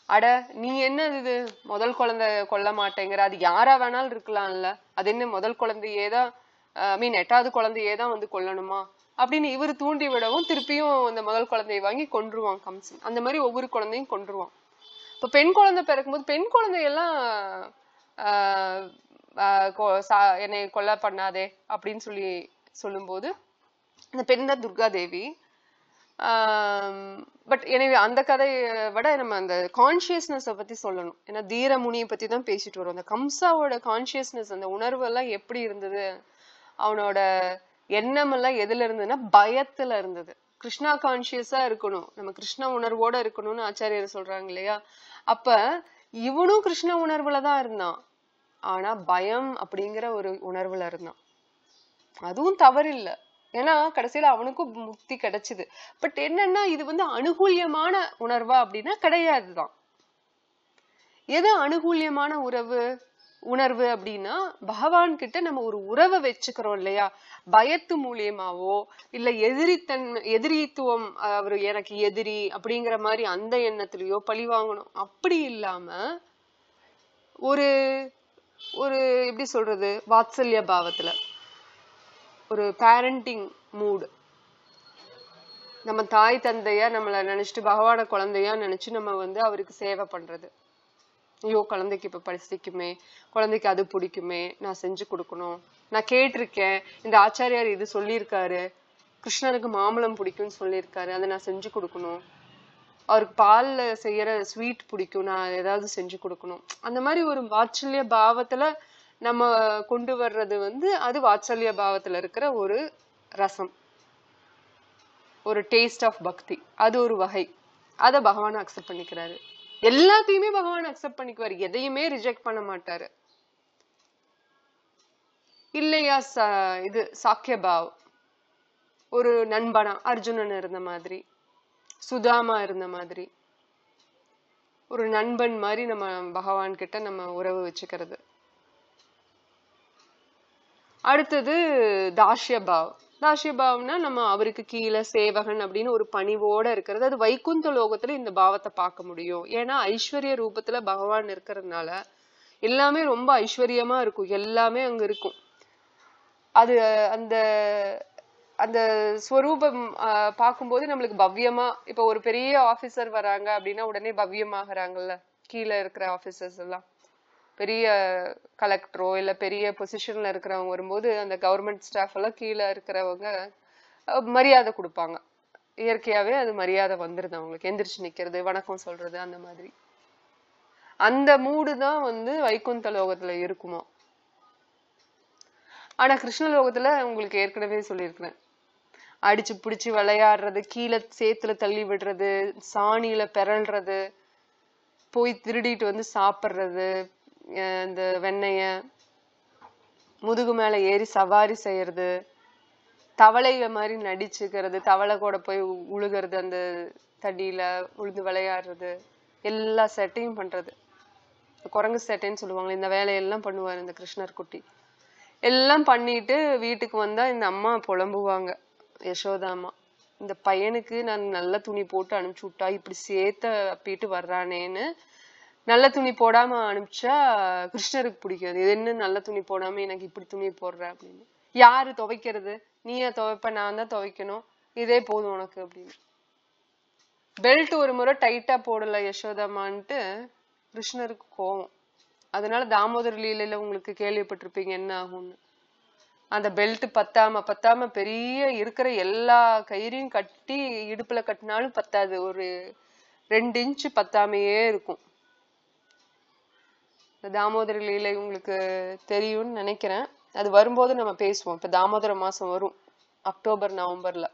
அட நீ என்ன இது முதல் குழந்தை கொல்ல மாட்டேங்கிற, அது யாரா வேணாலும் இருக்கலாம்ல, அது என்ன முதல் குழந்தையேதான் மீன் 8வது குழந்தையேதான் கொல்லணுமா அப்படின்னு இவர் தூண்டி விடவும் திருப்பியும் இந்த முதல் குழந்தையை வாங்கி கொன்றுவான் கம்சன். அந்த மாதிரி ஒவ்வொரு குழந்தையும் கொன்றுவான். இப்ப பெண் குழந்தை பிறக்கும்போது பெண் குழந்தையெல்லாம் என்னை கொல்ல பண்ணாதே அப்படின்னு சொல்லும்போது, அந்த பெண் தான் துர்கா தேவி. பட் எனவே அந்த கதையை விட நம்ம அந்த கான்சியஸ்னஸ் பத்தி சொல்லணும். ஏன்னா தீரமுனியை பத்தி தான் பேசிட்டு வரோம். அந்த கம்சாவோட கான்சியஸ்னஸ், அந்த உணர்வு எல்லாம் எப்படி இருந்தது, அவனோட எண்ணம் எல்லாம் எதுல இருந்ததுன்னா பயத்துல இருந்தது. கிருஷ்ணா கான்சியஸா இருக்கணும், நம்ம கிருஷ்ண உணர்வோட இருக்கணும்னு ஆச்சாரியர் சொல்றாங்க இல்லையா. அப்ப இவனும் கிருஷ்ண உணர்வுலதான் இருந்தான், ஆனா பயம் அப்படிங்கிற ஒரு உணர்வுல இருந்தான். அதுவும் தவறில்லை, ஏன்னா கடைசியில அவனுக்கும் முக்தி கிடைச்சது. பட் என்னன்னா இது அனுகூல்யமான உணர்வா அப்படின்னா கிடையாதுதான். எது அனுகூல்யமான உணர்வு அப்படின்னா, பகவான் கிட்ட நம்ம ஒரு உறவை வச்சுக்கிறோம் இல்லையா, பயத்து மூலியமாவோ இல்ல எதிரித்துவம், அவரு எனக்கு எதிரி அப்படிங்கிற மாதிரி அந்த எண்ணத்திலயோ பழி வாங்கணும் அப்படி இல்லாம ஒரு ஒரு எப்படி சொல்றது, வாத்சல்ய பாவத்துல ஒரு பேரண்டிங் மூடு, நம்ம தாய் தந்தையா நம்மள நினைச்சிட்டு பகவான குழந்தையா நினைச்சு நம்ம அவருக்கு சேவை பண்றது. ஐயோ குழந்தைக்கு இப்ப பசிக்குமே, குழந்தைக்கு அது பிடிக்குமே, நான் செஞ்சு கொடுக்கணும், நான் கேட்டிருக்கேன் இந்த ஆச்சாரியார் இது சொல்லியிருக்காரு, கிருஷ்ணருக்கு மாம்பழம் பிடிக்கும்னு சொல்லியிருக்காரு, அதை நான் செஞ்சு கொடுக்கணும், அவருக்கு பால்ல செய்யற ஸ்வீட் பிடிக்கும், நான் ஏதாவது செஞ்சு கொடுக்கணும். அந்த மாதிரி ஒரு வாத்சல்ய பாவத்துல நம்ம கொண்டு வர்றது அது வாத்சல்ய பாவத்துல இருக்கிற ஒரு ரசம், ஒரு டேஸ்ட் ஆஃப் பக்தி. அது ஒரு வகை, அத பகவான் அக்செப்ட் பண்ணிக்கிறாரு. எல்லாத்தையுமே பகவான் அக்செப்ட் பண்ணிக்குவாரு, எதையுமே ரிஜெக்ட் பண்ண மாட்டாரு இல்லையா. இது சாக்கிய பாவ், ஒரு நண்பனா அர்ஜுனன் இருந்த மாதிரி, சுதாமா இருந்த மாதிரி ஒரு நண்பன் மாதிரி நம்ம பகவான் கிட்ட நம்ம உறவு வச்சுக்கிறது. அடுத்தது தாஷ்யபாவ். தாஷ்யபாவ்னா நம்ம அவருக்கு கீழே சேவகன் அப்படின்னு ஒரு பணிவோட இருக்கிறது. அது வைகுந்த லோகத்துல இந்த பாவத்தை பார்க்க முடியும். ஏன்னா ஐஸ்வர்ய ரூபத்துல பகவான் இருக்கிறதுனால எல்லாமே ரொம்ப ஐஸ்வர்யமா இருக்கும், எல்லாமே அங்க இருக்கும். அது அந்த அந்த ஸ்வரூபம் பார்க்கும்போது நம்மளுக்கு பவ்யமா, இப்ப ஒரு பெரிய ஆபீசர் வராங்க அப்படின்னா உடனே பவ்யமாகறாங்கல்ல. கீழே இருக்கிற ஆபீசர்ஸ் எல்லாம் பெரிய கலெக்டரோ இல்ல பெரிய பொசிஷன்ல இருக்கிறவங்க வரும்போது அந்த கவர்மெண்ட் ஸ்டாஃப் எல்லாம் கீழே இருக்கிறவங்க மரியாதை கொடுப்பாங்க. இயற்கையாவே அது மரியாதை வந்துருது அவங்களுக்கு. எந்திரிச்சு நிக்கிறது, வணக்கம் சொல்றது, அந்த மாதிரி. அந்த மூடு தான் வந்து வைகுந்த லோகத்துல இருக்குமோ. ஆனா கிருஷ்ண லோகத்துல உங்களுக்கு ஏற்கனவே சொல்லியிருக்கிறேன், அடிச்சு பிடிச்சு விளையாடுறது, கீழே சேத்துல தள்ளி விடுறது, சாணியில பெறல்றது, போய் திருடிட்டு வந்து சாப்பிடுறது, இந்த வெண்ணெய முதுகு மேல ஏறி சவாரி செய்யறது, தவளை மாதிரி நடிச்சுக்கிறது, தவளை கூட போய் உழுகிறது, அந்த தண்ணியில உழுது விளையாடுறது, எல்லா செட்டையும் பண்றது. குரங்கு செட்டைன்னு சொல்லுவாங்க. இந்த வேலையெல்லாம் பண்ணுவாரு இந்த கிருஷ்ணர் குட்டி. எல்லாம் பண்ணிட்டு வீட்டுக்கு வந்தா இந்த அம்மா புலம்புவாங்க, யசோதாமா, இந்த பையனுக்கு நான் நல்ல துணி போட்டு அனுப்பிச்சு விட்டா இப்படி சேத்த அப்பிட்டு வர்றானேன்னு. நல்ல துணி போடாம அனுப்பிச்சா கிருஷ்ணருக்கு பிடிக்காது. இது என்ன நல்ல துணி போடாம எனக்கு இப்படி துணி போடுற அப்படின்னு. யாரு துவைக்கிறது, நீயா துவைப்ப, நான் தான் துவைக்கணும், இதே போதும் உனக்கு அப்படின்னு. பெல்ட் ஒரு முறை டைட்டா போடல யசோதாமான்ட்டு கிருஷ்ணருக்கு கோவம். அதனால தாமோதர் லீலையில உங்களுக்கு கேள்விப்பட்டிருப்பீங்க என்ன ஆகும்னு. அந்த பெல்ட் பத்தாம பெரிய இருக்கிற எல்லா கயிறையும் கட்டி இடுப்புல கட்டினாலும் பத்தாது, ஒரு 2 இன்ச்சு பத்தாமையே இருக்கும். தாமோதர லீலை உங்களுக்கு தெரியும்னு நினைக்கிறேன். அது வரும்போது நம்ம பேசுவோம். இப்ப தாமோதர மாசம் வரும் அக்டோபர் நவம்பர்ல.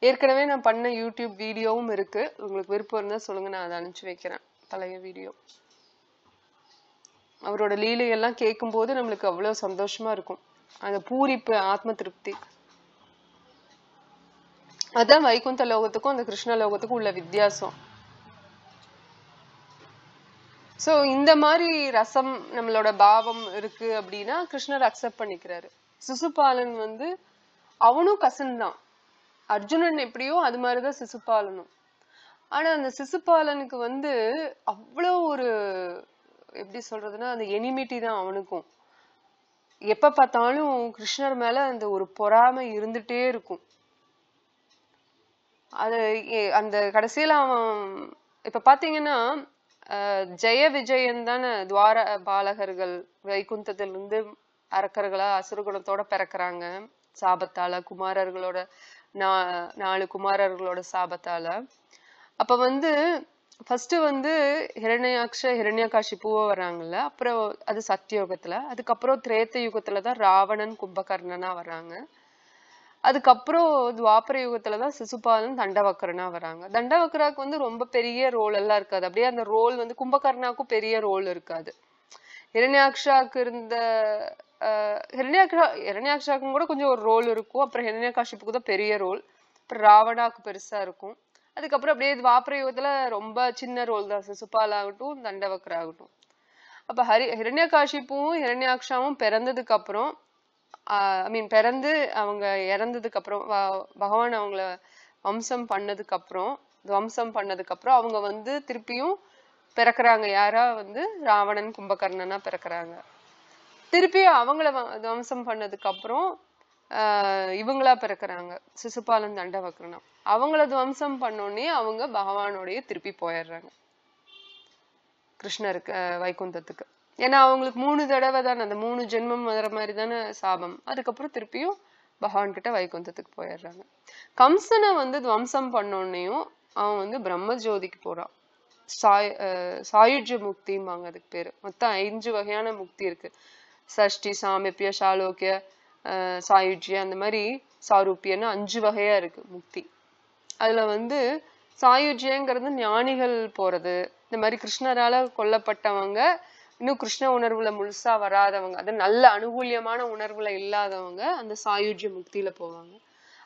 ஏற்கனவே நான் பண்ண யூடியூப் வீடியோவும் இருக்கு, உங்களுக்கு விருப்பம் இருந்தா சொல்லுங்க, நான் அதை அனுப்பிச்சு வைக்கிறேன், பழைய வீடியோ. அவரோட லீலையெல்லாம் கேட்கும் போது நம்மளுக்கு அவ்வளவு சந்தோஷமா இருக்கும், அந்த பூரிப்பு, ஆத்ம திருப்தி. அதான் வைகுந்த லோகத்துக்கும் அந்த கிருஷ்ண லோகத்துக்கும் உள்ள வித்தியாசம். சோ இந்த மாதிரி ரசம் நம்மளோட பாவம் இருக்கு அப்படின்னா கிருஷ்ணர் அக்செப்ட் பண்ணிக்கிறாரு. சிசுபாலன் வந்து அவனும் கசன் தான், அர்ஜுனன் எப்படியோ அது மாதிரிதான் சிசுபாலனும். ஆனா அந்த சிசுபாலனுக்கு வந்து அவ்வளவு ஒரு எப்படி சொல்றதுன்னா அந்த எனிமிட்டி தான் அவனுக்கும். எப்ப பார்த்தாலும் கிருஷ்ணர் மேல அந்த ஒரு பொறாமை இருந்துட்டே இருக்கும். அது அந்த கடைசியில அவன் இப்ப பாத்தீங்கன்னா ஜெய விஜயன் தானே துவார பாலகர்கள் வைகுந்தத்திலிருந்து அரக்கர்களா அசுரகுணத்தோட பிறக்கிறாங்க சாபத்தால, குமாரர்களோட 4 குமாரர்களோட சாபத்தால. அப்ப வந்து ஃபர்ஸ்ட் வந்து ஹிரண்யகாசிபுவா வராங்கல்ல, அப்புறம் அது சத்தியோகத்துல, அதுக்கப்புறம் திரேத்த யுகத்துலதான் ராவணன் கும்பகர்ணனா வராங்க, அதுக்கப்புறம் துவாபர யுகத்துலதான் சிசுபாலன் தண்டவக்கரனா வராங்க. தண்டவக்கராக்கு வந்து ரொம்ப பெரிய ரோல் எல்லாம் இருக்காது, அப்படியே அந்த ரோல் வந்து கும்பகர்ணாக்கும் பெரிய ரோல் இருக்காது. ஹிரண்யாக்ஷாக்கு இருந்த ஹிரண்யாக்ஷாக்கும் கூட கொஞ்சம் ஒரு ரோல் இருக்கும், அப்புறம் ஹிரண்யகாசிப்புக்கு தான் பெரிய ரோல், அப்புறம் ராவணாக்கு பெருசா இருக்கும். அதுக்கப்புறம் அப்படியே துவாபர யுகத்துல ரொம்ப சின்ன ரோல் தான் சிசுபால் ஆகட்டும் தண்டவக்கர் ஆகட்டும். அப்ப ஹிரண்யகாசிப்புவும் ஹிரண்யாக்ஷாவும் பிறந்ததுக்கு அப்புறம் பிறந்து அவங்க இறந்ததுக்கு அப்புறம் பகவான் அவங்கள துவம்சம் பண்ணதுக்கு அப்புறம் அவங்க வந்து திருப்பியும் பிறக்குறாங்க. யாரா வந்து ராவணன் கும்பகர்ணனா பிறக்குறாங்க. திருப்பியும் அவங்கள துவம்சம் பண்ணதுக்கு அப்புறம் இவங்களா பிறக்குறாங்க, சிசுபாலன் தண்டவக்கரனா. அவங்கள துவம்சம் பண்ணோடனே அவங்க பகவானோடய திருப்பி போயிடுறாங்க கிருஷ்ணருக்கு வைகுந்தத்துக்கு. ஏன்னா அவங்களுக்கு 3 தடவை தானே, அந்த 3 ஜென்மம் வர மாதிரி தானே சாபம். அதுக்கப்புறம் திருப்பியும் பகவான் கிட்ட வைகுந்தத்துக்கு போயிடுறாங்க. கம்சனை வந்து துவம்சம் பண்ணோன்னையும் அவன் வந்து பிரம்ம ஜோதிக்கு போறான். சாயுஜ்ய முக்திம்பாங்க அதுக்கு பேரு. மொத்தம் 5 வகையான முக்தி இருக்கு. சஷ்டி, சாமிப்பிய, சாலோக்கிய, சாயுஜ்ய, அந்த மாதிரி சாரூப்பியன்னு 5 வகையா இருக்கு முக்தி. அதுல வந்து சாயுஜ்யங்கிறது ஞானிகள் போறது, இந்த மாதிரி கிருஷ்ணரால கொல்லப்பட்டவங்க, இன்னும் கிருஷ்ண உணர்வுல முழுசா வராதவங்க, அது நல்ல அனுகூலியமான உணர்வுல இல்லாதவங்க அந்த சாயுஜ்ய முக்தியில போவாங்க.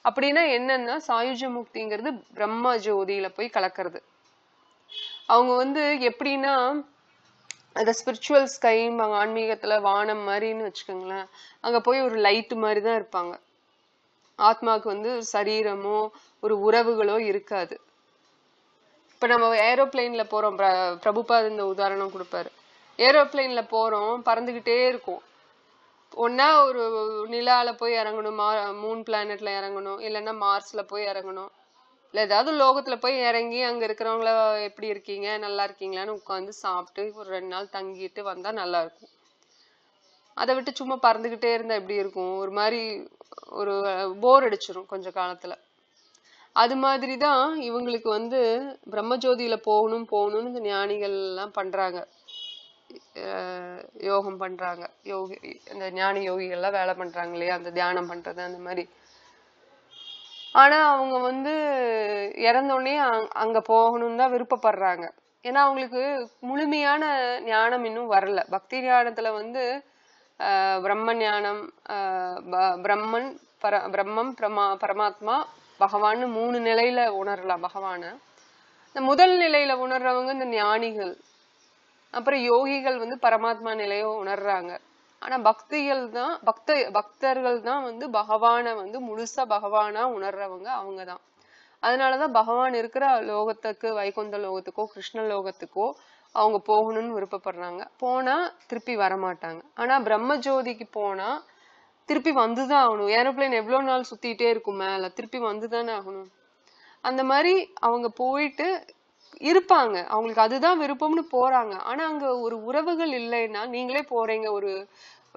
அப்படின்னா என்னன்னா சாயுஜ முக்திங்கிறது பிரம்ம ஜோதியில போய் கலக்கிறது. அவங்க வந்து எப்படின்னா அந்த ஸ்பிரிச்சுவல் ஸ்கை ஆன்மீகத்துல வானம் மாதிரின்னு வச்சுக்கோங்களேன். அங்க போய் ஒரு லைட் மாதிரி தான் இருப்பாங்க. ஆத்மாவுக்கு வந்து சரீரமோ ஒரு உறவுகளோ இருக்காது. இப்ப நம்ம ஏரோப்ளைன்ல போறோம், பிரபுபாத் இந்த உதாரணம் கொடுப்பாரு. ஏரோப்ளைன்ல போறோம், பறந்துகிட்டே இருக்கும். ஒன்னா ஒரு நிலால போய் இறங்கணும், மூன் பிளானட்ல இறங்கணும், இல்லைன்னா மார்ஸ்ல போய் இறங்கணும், இல்ல ஏதாவது லோகத்துல போய் இறங்கி அங்க இருக்கிறவங்கள எப்படி இருக்கீங்க நல்லா இருக்கீங்களான்னு உட்காந்து சாப்பிட்டு ஒரு 2 நாள் தங்கிட்டு வந்தா நல்லா இருக்கும். அதை விட்டு சும்மா பறந்துகிட்டே இருந்தா எப்படி இருக்கும்? ஒரு மாதிரி ஒரு போர் அடிச்சிரும் கொஞ்ச காலத்துல. அது மாதிரிதான் இவங்களுக்கு வந்து பிரம்மஜோதியில போகணும்னு இந்த ஞானிகள் எல்லாம் பண்றாங்க, யோகம் பண்றாங்க. யோகி இந்த ஞானி யோகிகள்லாம் வேலை பண்றாங்க இல்லையா, அந்த தியானம் பண்றது அந்த மாதிரி. ஆனா அவங்க வந்து இறந்தோடனே அங்க போகணும்னு தான் விருப்பப்படுறாங்க. ஏன்னா அவங்களுக்கு முழுமையான ஞானம் இன்னும் வரல. பக்தி ஞானத்துல வந்து பிரம்ம ஞானம், பிரம்மன் பிரம்மம் பரமாத்மா பகவான்னு 3 நிலையில உணரலாம் பகவான. இந்த முதல் நிலையில உணர்றவங்க இந்த ஞானிகள், அப்புறம் யோகிகள் வந்து பரமாத்மா நிலையை உணர்றாங்க. ஆனா பக்தர்கள் தான் வந்து பகவான வந்து முழுசா பகவானா உணர்றவங்க அவங்கதான். அதனாலதான் பகவான் இருக்கிற லோகத்துக்கு, வைகுந்த லோகத்துக்கோ கிருஷ்ண லோகத்துக்கோ அவங்க போகணும்னு விருப்பப்படுறாங்க. போனா திருப்பி வரமாட்டாங்க. ஆனா பிரம்ம ஜோதிக்கு போனா திருப்பி வந்துதான் ஆகணும். ஏரோப்ளைன் எவ்வளவு நாள் சுத்திட்டே இருக்கும் மேல, திருப்பி வந்துதானே ஆகணும். அந்த மாதிரி அவங்க போயிட்டு இருப்பாங்க, அவங்களுக்கு அதுதான் விருப்பம்னு போறாங்க. ஆனா அங்க ஒரு உறவுகள் இல்லைன்னா, நீங்களே போறீங்க,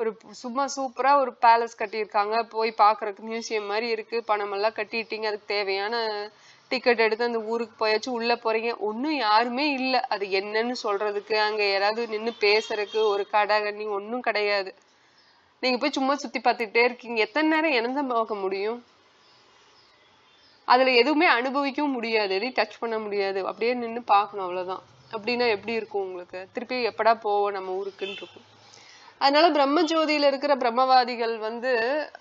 ஒரு சும்மா சூப்பரா ஒரு பேலஸ் கட்டியிருக்காங்க, போய் பாக்குறதுக்கு மியூசியம் மாதிரி இருக்கு, பணம் எல்லாம் கட்டிட்டீங்க, அதுக்கு தேவையான டிக்கெட் எடுத்து அந்த ஊருக்கு போயாச்சு, உள்ள போறீங்க, ஒன்னும் யாருமே இல்ல அது என்னன்னு சொல்றதுக்கு, அங்க யாராவது நின்னு பேசுறதுக்கு ஒரு கடை கண்ணி ஒன்னும் கிடையாது. நீங்க போய் சும்மா சுத்தி பார்த்துட்டே இருக்கீங்க, எத்தனை நேரம் என்னத பார்க்க முடியும்? அதுல எதுவுமே அனுபவிக்கவும் முடியாது, எதையும் டச் பண்ண முடியாது, அப்படியே நின்னு பாக்கணும், அவ்வளவுதான். அப்படின்னா எப்படி இருக்கும் உங்களுக்கு? திருப்பி எப்படா போவோம் நம்ம ஊருக்குன்னு இருக்கும். அதனால பிரம்ம ஜோதியில இருக்கிற பிரம்மவாதிகள் வந்து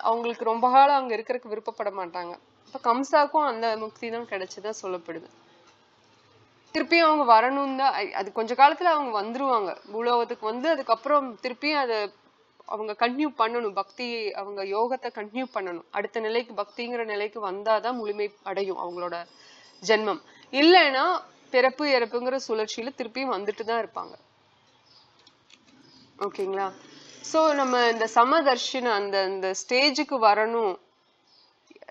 அவங்களுக்கு ரொம்ப காலம் அங்க இருக்கிறதுக்கு விருப்பப்பட மாட்டாங்க. இப்ப கம்சாக்கும் அந்த முக்தி தான் கிடைச்சதா சொல்லப்படுது. திருப்பி அவங்க வரணும் தான், அது கொஞ்ச காலத்துல அவங்க வந்துருவாங்க பூலோகத்துக்கு வந்து. அதுக்கப்புறம் திருப்பியும் அதை அவங்க கன்டினியூ பண்ணணும், பக்தி அவங்க யோகத்தை கன்டினியூ பண்ணணும். அடுத்த நிலைக்கு பக்திங்கிற நிலைக்கு வந்தாதான் முழுமை அடையும் அவங்களோட ஜென்மம். இல்லைன்னா பிறப்பு இறப்புங்கிற சுழற்சியில திருப்பியும் வந்துட்டு தான் இருப்பாங்க. ஓகேங்களா? சோ நம்ம இந்த சமதர்ஷின அந்த ஸ்டேஜுக்கு வரணும்.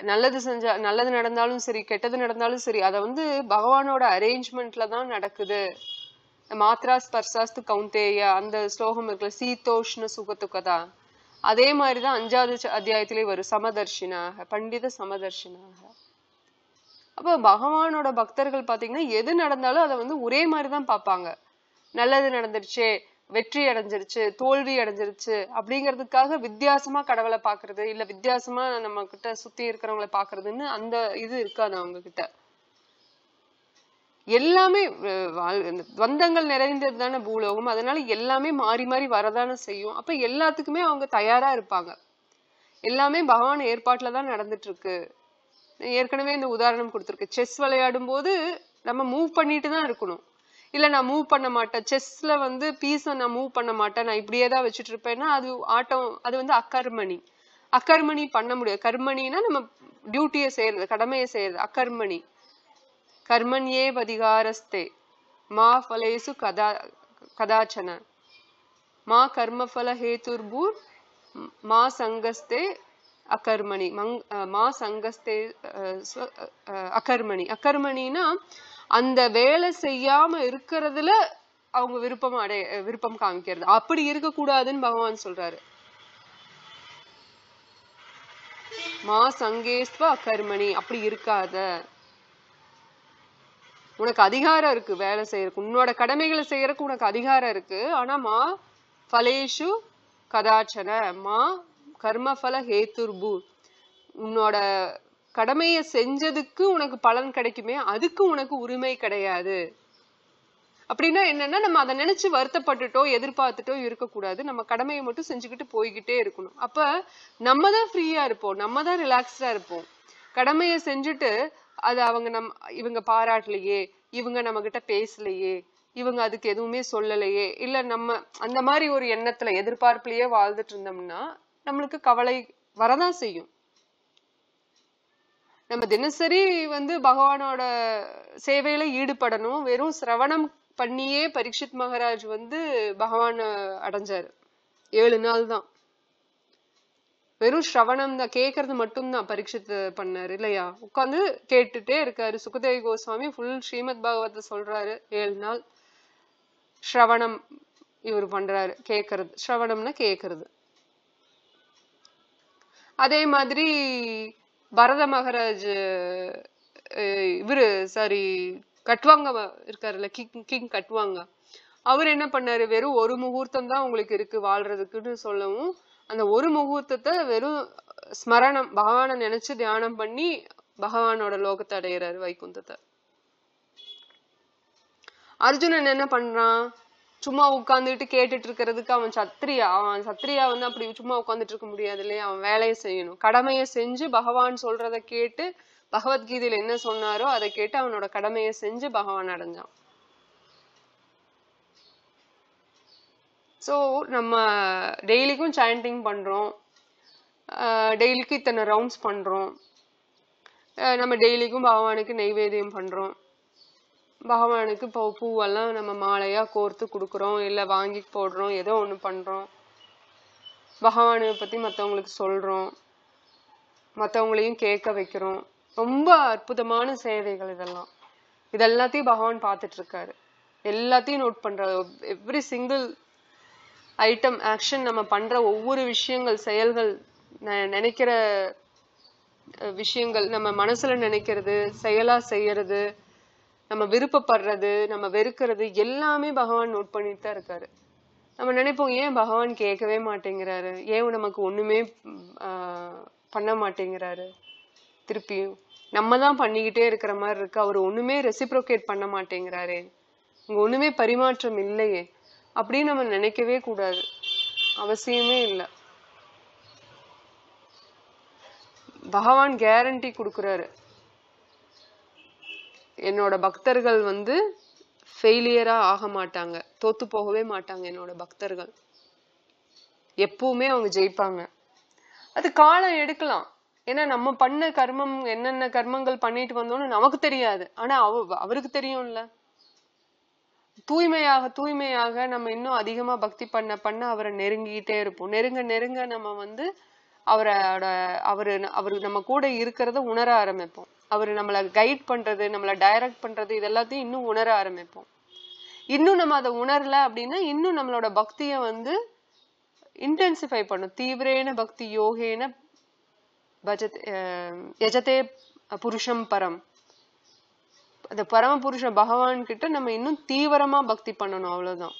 நல்லது செஞ்சா, நல்லது நடந்தாலும் சரி கெட்டது நடந்தாலும் சரி, அத வந்து பகவானோட அரேஞ்ச்மெண்ட்ல தான் நடக்குது. மாத்ரா ஸ்பர்சாஸ்து கௌந்தேயா அந்த ஸ்லோகம் இருக்குல்ல, சீதோஷ்ண சுகத்துக்கதா, அதே மாதிரிதான் 5வது அத்தியாயத்திலே வரும், சமதர்ஷினாக பண்டித சமதர்ஷினாக. அப்ப பகவானோட பக்தர்கள் பாத்தீங்கன்னா எது நடந்தாலும் அதை வந்து ஒரே மாதிரிதான் பார்ப்பாங்க. நல்லது நடந்துருச்சு, வெற்றி அடைஞ்சிருச்சு, தோல்வி அடைஞ்சிருச்சு அப்படிங்கிறதுக்காக வித்தியாசமா கடவுளை பாக்குறது, இல்ல வித்தியாசமா நம்ம கிட்ட சுத்தி இருக்கிறவங்களை பாக்குறதுன்னு அந்த இது இருக்காது அவங்க கிட்ட. எல்லாமே துவந்தங்கள் நிறைந்தது தானே பூலோகம், அதனால எல்லாமே மாறி மாறி வரதானே செய்யும். அப்ப எல்லாத்துக்குமே அவங்க தயாரா இருப்பாங்க. எல்லாமே பகவான் ஏற்பாட்டுலதான் நடந்துட்டு இருக்கு. ஏற்கனவே இந்த உதாரணம் கொடுத்துருக்கு, செஸ் விளையாடும் போது நம்ம மூவ் பண்ணிட்டு தான் இருக்கணும். இல்ல நான் மூவ் பண்ண மாட்டேன், செஸ்ல வந்து பீஸை நான் மூவ் பண்ண மாட்டேன், நான் இப்படியே தான் வச்சுட்டு இருப்பேன்னா அது ஆட்டம், அது வந்து அகர்மணி. அகர்மணி பண்ண முடியாது. கர்மணினா நம்ம டியூட்டியை செய்யறது, கடமையை செய்யறது, அகர்மணி. கர்மண்யே பதிகாரஸ்தே மா ஃபலேசு கதாச்சன மா கர்மஃபல ஹேதுர்பூர் மா சங்கஸ்தே அகர்மணி மா சங்கஸ்தே அகர்மணி. அகர்மணினா அந்த வேலை செய்யாம இருக்கிறதுல அவங்க விருப்பம் காமிக்கிறது. அப்படி இருக்க கூடாதுன்னு பகவான் சொல்றாரு. மா சங்கேஸ்வ அகர்மணி, அப்படி இருக்காத. உனக்கு அதிகாரம் இருக்கு வேலை செய்யறதுக்கு, உன்னோட கடமைகளை செய்யறதுக்கு உனக்கு அதிகாரம் இருக்கு. ஆனா மா ஃபலேஷு கதாச்சன மா கர்மஃபல ஹேதுர்பூ, உன்னோட கடமையை செஞ்சதுக்கு உனக்கு பலன் கிடைக்குமே, அதுக்கு உனக்கு உரிமை கிடையாது. அப்படின்னா என்னன்னா, நம்ம அதை நினைச்சு வருத்தப்பட்டுட்டோ எதிர்பார்த்துட்டோ இருக்கக்கூடாது. நம்ம கடமையை மட்டும் செஞ்சுக்கிட்டு போய்கிட்டே இருக்கணும். அப்ப நம்ம தான் ஃப்ரீயா இருப்போம், நம்ம தான் ரிலாக்ஸ்டா இருப்போம். கடமையை செஞ்சுட்டு அது இவங்க பாராட்டலையே, இவங்க நம்ம கிட்ட பேசலையே, இவங்க அதுக்கு எதுவுமே சொல்லலையே, இல்ல நம்ம அந்த மாதிரி ஒரு எண்ணத்துல எதிர்பார்ப்புலயே வாழ்ந்துட்டு இருந்தோம்னா நம்மளுக்கு கவலை வரதான் செய்யும். நம்ம தினசரி பகவானோட சேவையில ஈடுபடணும். வெறும் சிரவணம் பண்ணியே பரீட்சித் மகாராஜ் பகவான அடைஞ்சாரு. 7 நாள் தான். வெறும் ஸ்ரவணம் தான், கேட்கறது மட்டும்தான் பரீட்சித் பண்ணாரு இல்லையா? உட்கார்ந்து கேட்டுட்டே இருக்காரு. சுகதேவ கோஸ்வாமி ஃபுல் ஸ்ரீமத் பாகவத சொல்றாரு. 7 நாள் ஸ்ரவணம் இவர் பண்றாரு. கேட்கறது, ஸ்ரவணம்னா கேட்கறது. அதே மாதிரி பரத மகாராஜ் கட்வாங்க இருக்காருல்ல, கிங் கட்வாங்க, அவர் என்ன பண்ணாரு, வெறும் ஒரு முகூர்த்தம் தான் உங்களுக்கு இருக்கு வாழ்றதுக்குன்னு சொல்லவும் அந்த ஒரு முகூர்த்தத்தை வெறும் ஸ்மரணம், பகவானை நினைச்சு தியானம் பண்ணி பகவானோட லோகத்தை அடையிறாரு, வைகுந்தத்தை. அர்ஜுனன் என்ன பண்றான், சும்மா உட்கார்ந்துட்டு கேட்டுட்டு இருக்கிறதுக்கு அவன் சத்திரியா அப்படி சும்மா உட்கார்ந்துட்டு இருக்க முடியாது இல்லையா? அவன் வேலையை செய்யணும். கடமையை செஞ்சு பகவான் சொல்றதை கேட்டு, பகவத்கீதையில என்ன சொன்னாரோ அதை கேட்டு அவனோட கடமையை செஞ்சு பகவான் அடைஞ்சான். சோ நம்ம டெய்லிக்கும் சாண்டிங் பண்றோம், டெய்லிக்கும் இத்தனை ரவுண்ட்ஸ் பண்றோம், நம்ம டெய்லிக்கும் பகவானுக்கு நெய்வேத்தியம் பண்றோம், பகவானுக்கு பூவெல்லாம் நம்ம மாலையா கோர்த்து கொடுக்குறோம், இல்ல வாங்கி போடுறோம், ஏதோ ஒண்ணு பண்றோம், பகவானை பத்தி மத்தவங்களுக்கு சொல்றோம், மத்தவங்களையும் கேட்க வைக்கிறோம். ரொம்ப அற்புதமான சேவைகள் இதெல்லாம். இதெல்லாத்தையும் பகவான் பார்த்துட்டு இருக்காரு, எல்லாத்தையும் நோட் பண்றாரு. எவ்ரி சிங்கிள் ஐட்டம், ஆக்ஷன், நம்ம பண்ற ஒவ்வொரு விஷயங்கள், செயல்கள், நினைக்கிற விஷயங்கள், நம்ம மனசுல நினைக்கிறது, செயலா செய்யறது, நம்ம விருப்பப்படுறது, நம்ம வெறுக்கிறது, எல்லாமே பகவான் நோட் பண்ணிட்டு தான் இருக்காரு. நம்ம நினைப்போம், ஏன் பகவான் கேட்கவே மாட்டேங்கிறாரு, ஏன் நமக்கு ஒண்ணுமே பண்ண மாட்டேங்கிறாரு, திருப்பியும் நம்ம தான் பண்ணிக்கிட்டே இருக்கிற மாதிரி இருக்கு, அவர் ஒண்ணுமே ரெசிப்ரோகேட் பண்ண மாட்டேங்கிறாரே, இங்க ஒண்ணுமே பரிமாற்றம் இல்லையே அப்படின்னு நம்ம நினைக்கவே கூடாது, அவசியமே இல்லை. பகவான் கேரண்டி கொடுக்கிறாரு, என்னோட பக்தர்கள் ஃபெயிலியரா ஆக மாட்டாங்க, தோத்து போகவே மாட்டாங்க, என்னோட பக்தர்கள் எப்பவுமே அவங்க ஜெயிப்பாங்க. அது காலம் எடுக்கலாம், ஏன்னா நம்ம பண்ண கர்மம், என்னென்ன கர்மங்கள் பண்ணிட்டு வந்தோம்னு நமக்கு தெரியாது, ஆனா அவருக்கு தெரியும்ல. தூய்மையாக நம்ம இன்னும் அதிகமா பக்தி பண்ண அவரை நெருங்கிட்டே இருப்போம். நெருங்க நம்ம அவரு நம்ம கூட இருக்கிறத உணர ஆரம்பிப்போம். அவரு நம்மளை கைட் பண்றது, நம்மளை டைரக்ட் பண்றது, இதெல்லாத்தையும் இன்னும் உணர ஆரம்பிப்போம். இன்னும் நம்ம அதை உணரல அப்படின்னா இன்னும் நம்மளோட பக்திய இன்டென்சிஃபை பண்ணும். தீவிரேன பக்தி யோகேன யஜதே புருஷம் பரம். அந்த பரம புருஷன் பகவான் கிட்ட நம்ம இன்னும் தீவிரமா பக்தி பண்ணணும், அவ்வளவுதான்.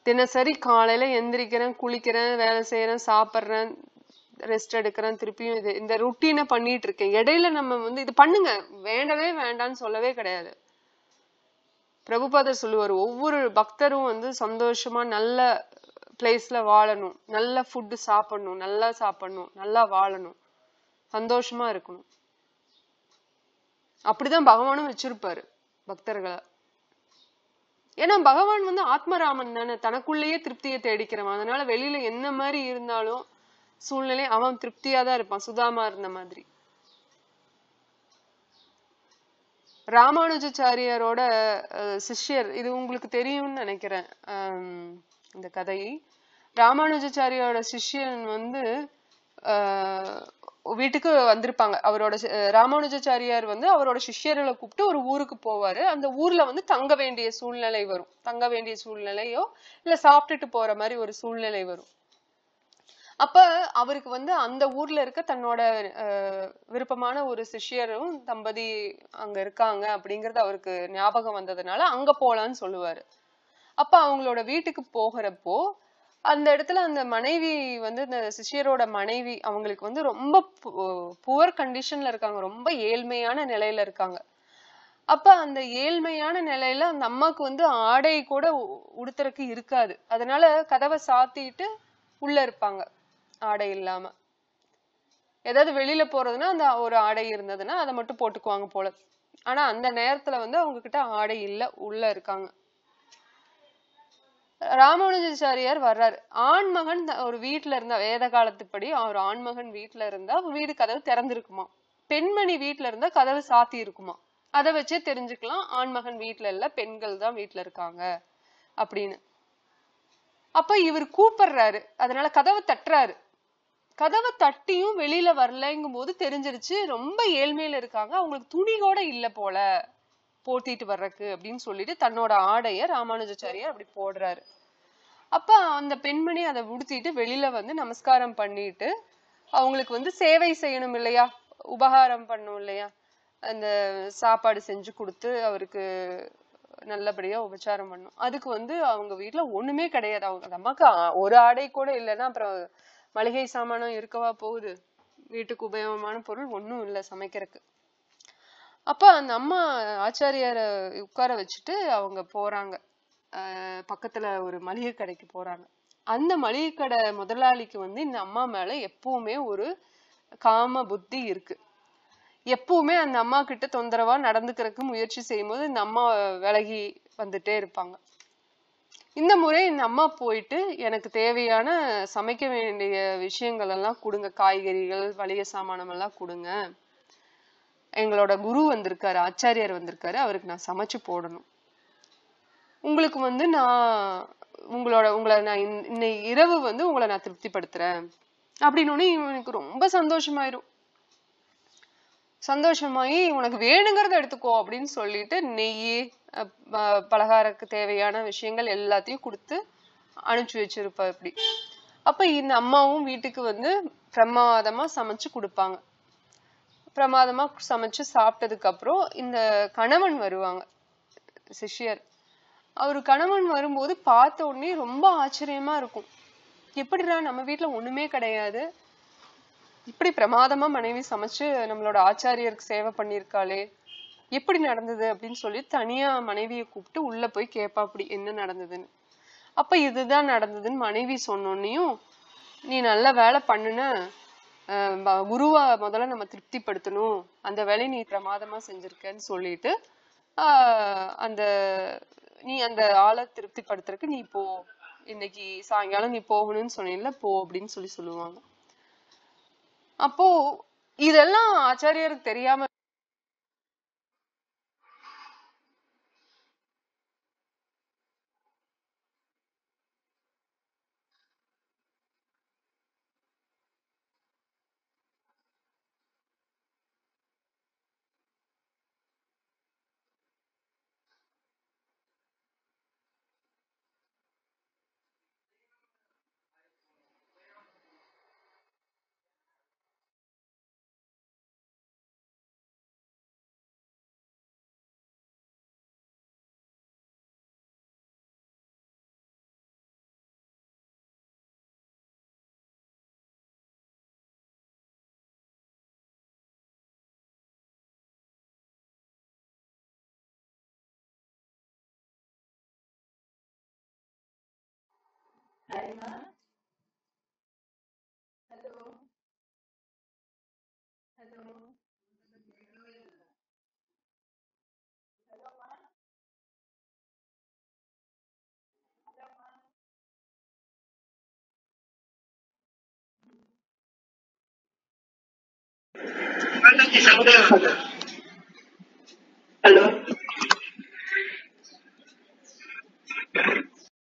தினசரி காலையில எந்திரிக்கிறேன், குளிக்கிறேன், வேலை செய்யறேன், சாப்பிட்றேன், ரெஸ்ட் எடுக்கிறேன், திருப்பியும் இந்த ருட்டீனை பண்ணிட்டு இருக்கேன். இடையில நம்ம இது பண்ணுங்க, வேண்டவே வேண்டான்னு சொல்லவே கிடையாது. பிரபுபாதர் சொல்லுவார், ஒவ்வொரு பக்தரும் சந்தோஷமா நல்ல பிளேஸ்ல வாழணும், நல்ல ஃபுட்டு சாப்பிடணும், நல்லா வாழணும், சந்தோஷமா இருக்கணும். அப்படிதான் பகவானும் வச்சிருப்பாரு பக்தர்களை. ஏன்னா பகவான் ஆத்மராமன் தானே, தனக்குள்ளேயே திருப்தியை தேடிக்கிறவன். அதனால வெளியில என்ன மாதிரி இருந்தாலும் சூழ்நிலை அவன் திருப்தியா தான் இருப்பான், சுதாமா இருந்த மாதிரி. ராமானுஜாச்சாரியாரோட சிஷ்யர், இது உங்களுக்கு தெரியும்னு நினைக்கிறேன் இந்த கதை. ராமானுஜாச்சாரியோட சிஷ்யன் வீட்டுக்கு வந்திருப்பாங்க. அவரோட ராமானுஜாச்சாரியார் அவரோட சிஷ்யர்களை கூப்பிட்டு ஒரு ஊருக்கு போவாரு. அந்த ஊர்ல தங்க வேண்டிய சூழ்நிலை வரும். தங்க வேண்டிய சூழ்நிலையோ இல்ல சாப்பிட்டுட்டு போற மாதிரி ஒரு சூழ்நிலை வரும். அப்ப அவருக்கு அந்த ஊர்ல இருக்க தன்னோட விருப்பமான ஒரு சிஷ்யரும் தம்பதி அங்க இருக்காங்க அப்படிங்கறது அவருக்கு ஞாபகம் வந்ததுனால அங்க போலான்னு சொல்லுவாரு. அப்ப அவங்களோட வீட்டுக்கு போகிறப்போ அந்த இடத்துல அந்த மனைவி இந்த சிஷ்யரோட மனைவி அவங்களுக்கு ரொம்ப புவர் கண்டிஷன்ல இருக்காங்க, ரொம்ப ஏழ்மையான நிலையில இருக்காங்க. அப்ப அந்த ஏழ்மையான நிலையில அந்த அம்மாக்கு ஆடை கூட உடுத்துறதுக்கு இருக்காது. அதனால கதவை சாத்திட்டு உள்ள இருப்பாங்க ஆடை இல்லாம. ஏதாவது வெளியில போறதுன்னா அந்த ஒரு ஆடை இருந்ததுன்னா அதை மட்டும் போட்டுக்குவாங்க போல. ஆனா அந்த நேரத்துல வந்து அவங்க கிட்ட ஆடை இல்ல, உள்ள இருக்காங்க. ராமானுஜாச்சாரியார் வர்றாரு. ஆண்மகன் ஒரு வீட்டுல இருந்தா, வேத காலத்துப்படி ஒரு ஆண்மகன் வீட்டுல இருந்தா வீடு கதவு திறந்திருக்குமா, பெண்மணி வீட்டுல இருந்தா கதவு சாத்தி இருக்குமா. அதை வச்சே தெரிஞ்சுக்கலாம் ஆண்மகன் வீட்டுல இல்ல, பெண்கள் தான் வீட்டுல இருக்காங்க அப்படின்னு. அப்ப இவர் கூப்பிடுறாரு, அதனால கதவை தட்டுறாரு. கதவை தட்டியும் வெளியில வரலங்கும் போது தெரிஞ்சிருச்சு ரொம்ப ஏழ்மையில இருக்காங்க, அவங்களுக்கு துணி கூட இல்ல போல போத்திட்டு வர்றக்கு அப்படின்னு சொல்லிட்டு தன்னோட ஆடைய ராமானுஜாச்சாரியார் அப்படி போடுறாரு. அப்ப அந்த பெண்மணி அதை உடுத்திட்டு வெளியில வந்து நமஸ்காரம் பண்ணிட்டு அவங்களுக்கு வந்து சேவை செய்யணும் இல்லையா, உபகாரம் பண்ணும் இல்லையா, அந்த சாப்பாடு செஞ்சு கொடுத்து அவருக்கு நல்லபடியா உபச்சாரம் பண்ணும். அதுக்கு வந்து அவங்க வீட்டுல ஒண்ணுமே கிடையாது. அவங்க அம்மாக்கு ஒரு ஆடை கூட இல்லைன்னா அப்புறம் மளிகை சாமானும் இருக்கவா போகுது, வீட்டுக்கு உபயோகமான பொருள் ஒண்ணும் இல்லை சமைக்கிறதுக்கு. அப்ப அந்த அம்மா ஆச்சாரியார உட்கார வச்சுட்டு அவங்க போறாங்க. பக்கத்துல ஒரு மளிகை கடைக்கு போறாங்க. அந்த மளிகை கடை முதலாளிக்கு வந்து இந்த அம்மா மேல எப்பவுமே ஒரு காம புத்தி இருக்கு. எப்பவுமே அந்த அம்மா கிட்ட தொந்தரவா நடந்துக்கிறதுக்கு முயற்சி செய்யும் போது இந்த அம்மா விலகி வந்துட்டே இருப்பாங்க. இந்த முறை இந்த அம்மா போயிட்டு எனக்கு தேவையான சமைக்க வேண்டிய விஷயங்கள் எல்லாம் கொடுங்க, காய்கறிகள் மளிகை சாமானம் எல்லாம் கொடுங்க, எங்களோட குரு வந்திருக்காரு, ஆச்சாரியார் வந்திருக்காரு, அவருக்கு நான் சமைச்சு போடணும், உங்களுக்கு வந்து உங்களை நான் இன்னைக்கு இரவு வந்து உங்களை நான் திருப்திப்படுத்துறேன் அப்படின்னு. இவனுக்கு ரொம்ப சந்தோஷமாயிரும். சந்தோஷமாயி உனக்கு வேணுங்கிறத எடுத்துக்கோ அப்படின்னு சொல்லிட்டு நெய் பலகாரக்கு தேவையான விஷயங்கள் எல்லாத்தையும் கொடுத்து அனுப்பிச்சு வச்சிருப்பா இப்படி. அப்ப இந்த அம்மாவும் வீட்டுக்கு வந்து பிரமாதமா சமைச்சு கொடுப்பாங்க. பிரமாதமா சமைச்சு சாப்பிட்டதுக்கு அப்புறம் இந்த கணவன் வருவாங்க, சிஷ்யர். அவரு கணவன் வரும்போது பார்த்த உடனே ரொம்ப ஆச்சரியமா இருக்கும். எப்படிடா நம்ம வீட்டுல ஒண்ணுமே கிடையாது, இப்படி பிரமாதமா மனைவி சமைச்சு நம்மளோட ஆச்சாரியருக்கு சேவை பண்ணிருக்காளே, எப்படி நடந்தது அப்படின்னு சொல்லி தனியா மனைவியை கூப்பிட்டு உள்ள போய் கேப்பா அப்படி என்ன நடந்ததுன்னு. அப்ப இதுதான் நடந்ததுன்னு மனைவி சொன்னோன்னையும், நீ நல்ல வேலை பண்ணுன, குருவா முதல்ல நம்ம திருப்திப்படுத்தணும், அந்த வேலையை நீ பிரமாதமா செஞ்சிருக்கன்னு சொல்லிட்டு அந்த நீ அந்த ஆளை திருப்திப்படுத்துறதுக்கு நீ போ, இன்னைக்கு சாயங்காலம் நீ போகணும்னு சொன்னீங்கல்ல போ அப்படின்னு சொல்லுவாங்க. அப்போ இதெல்லாம் ஆச்சாரியருக்கு தெரியாம ஹலோ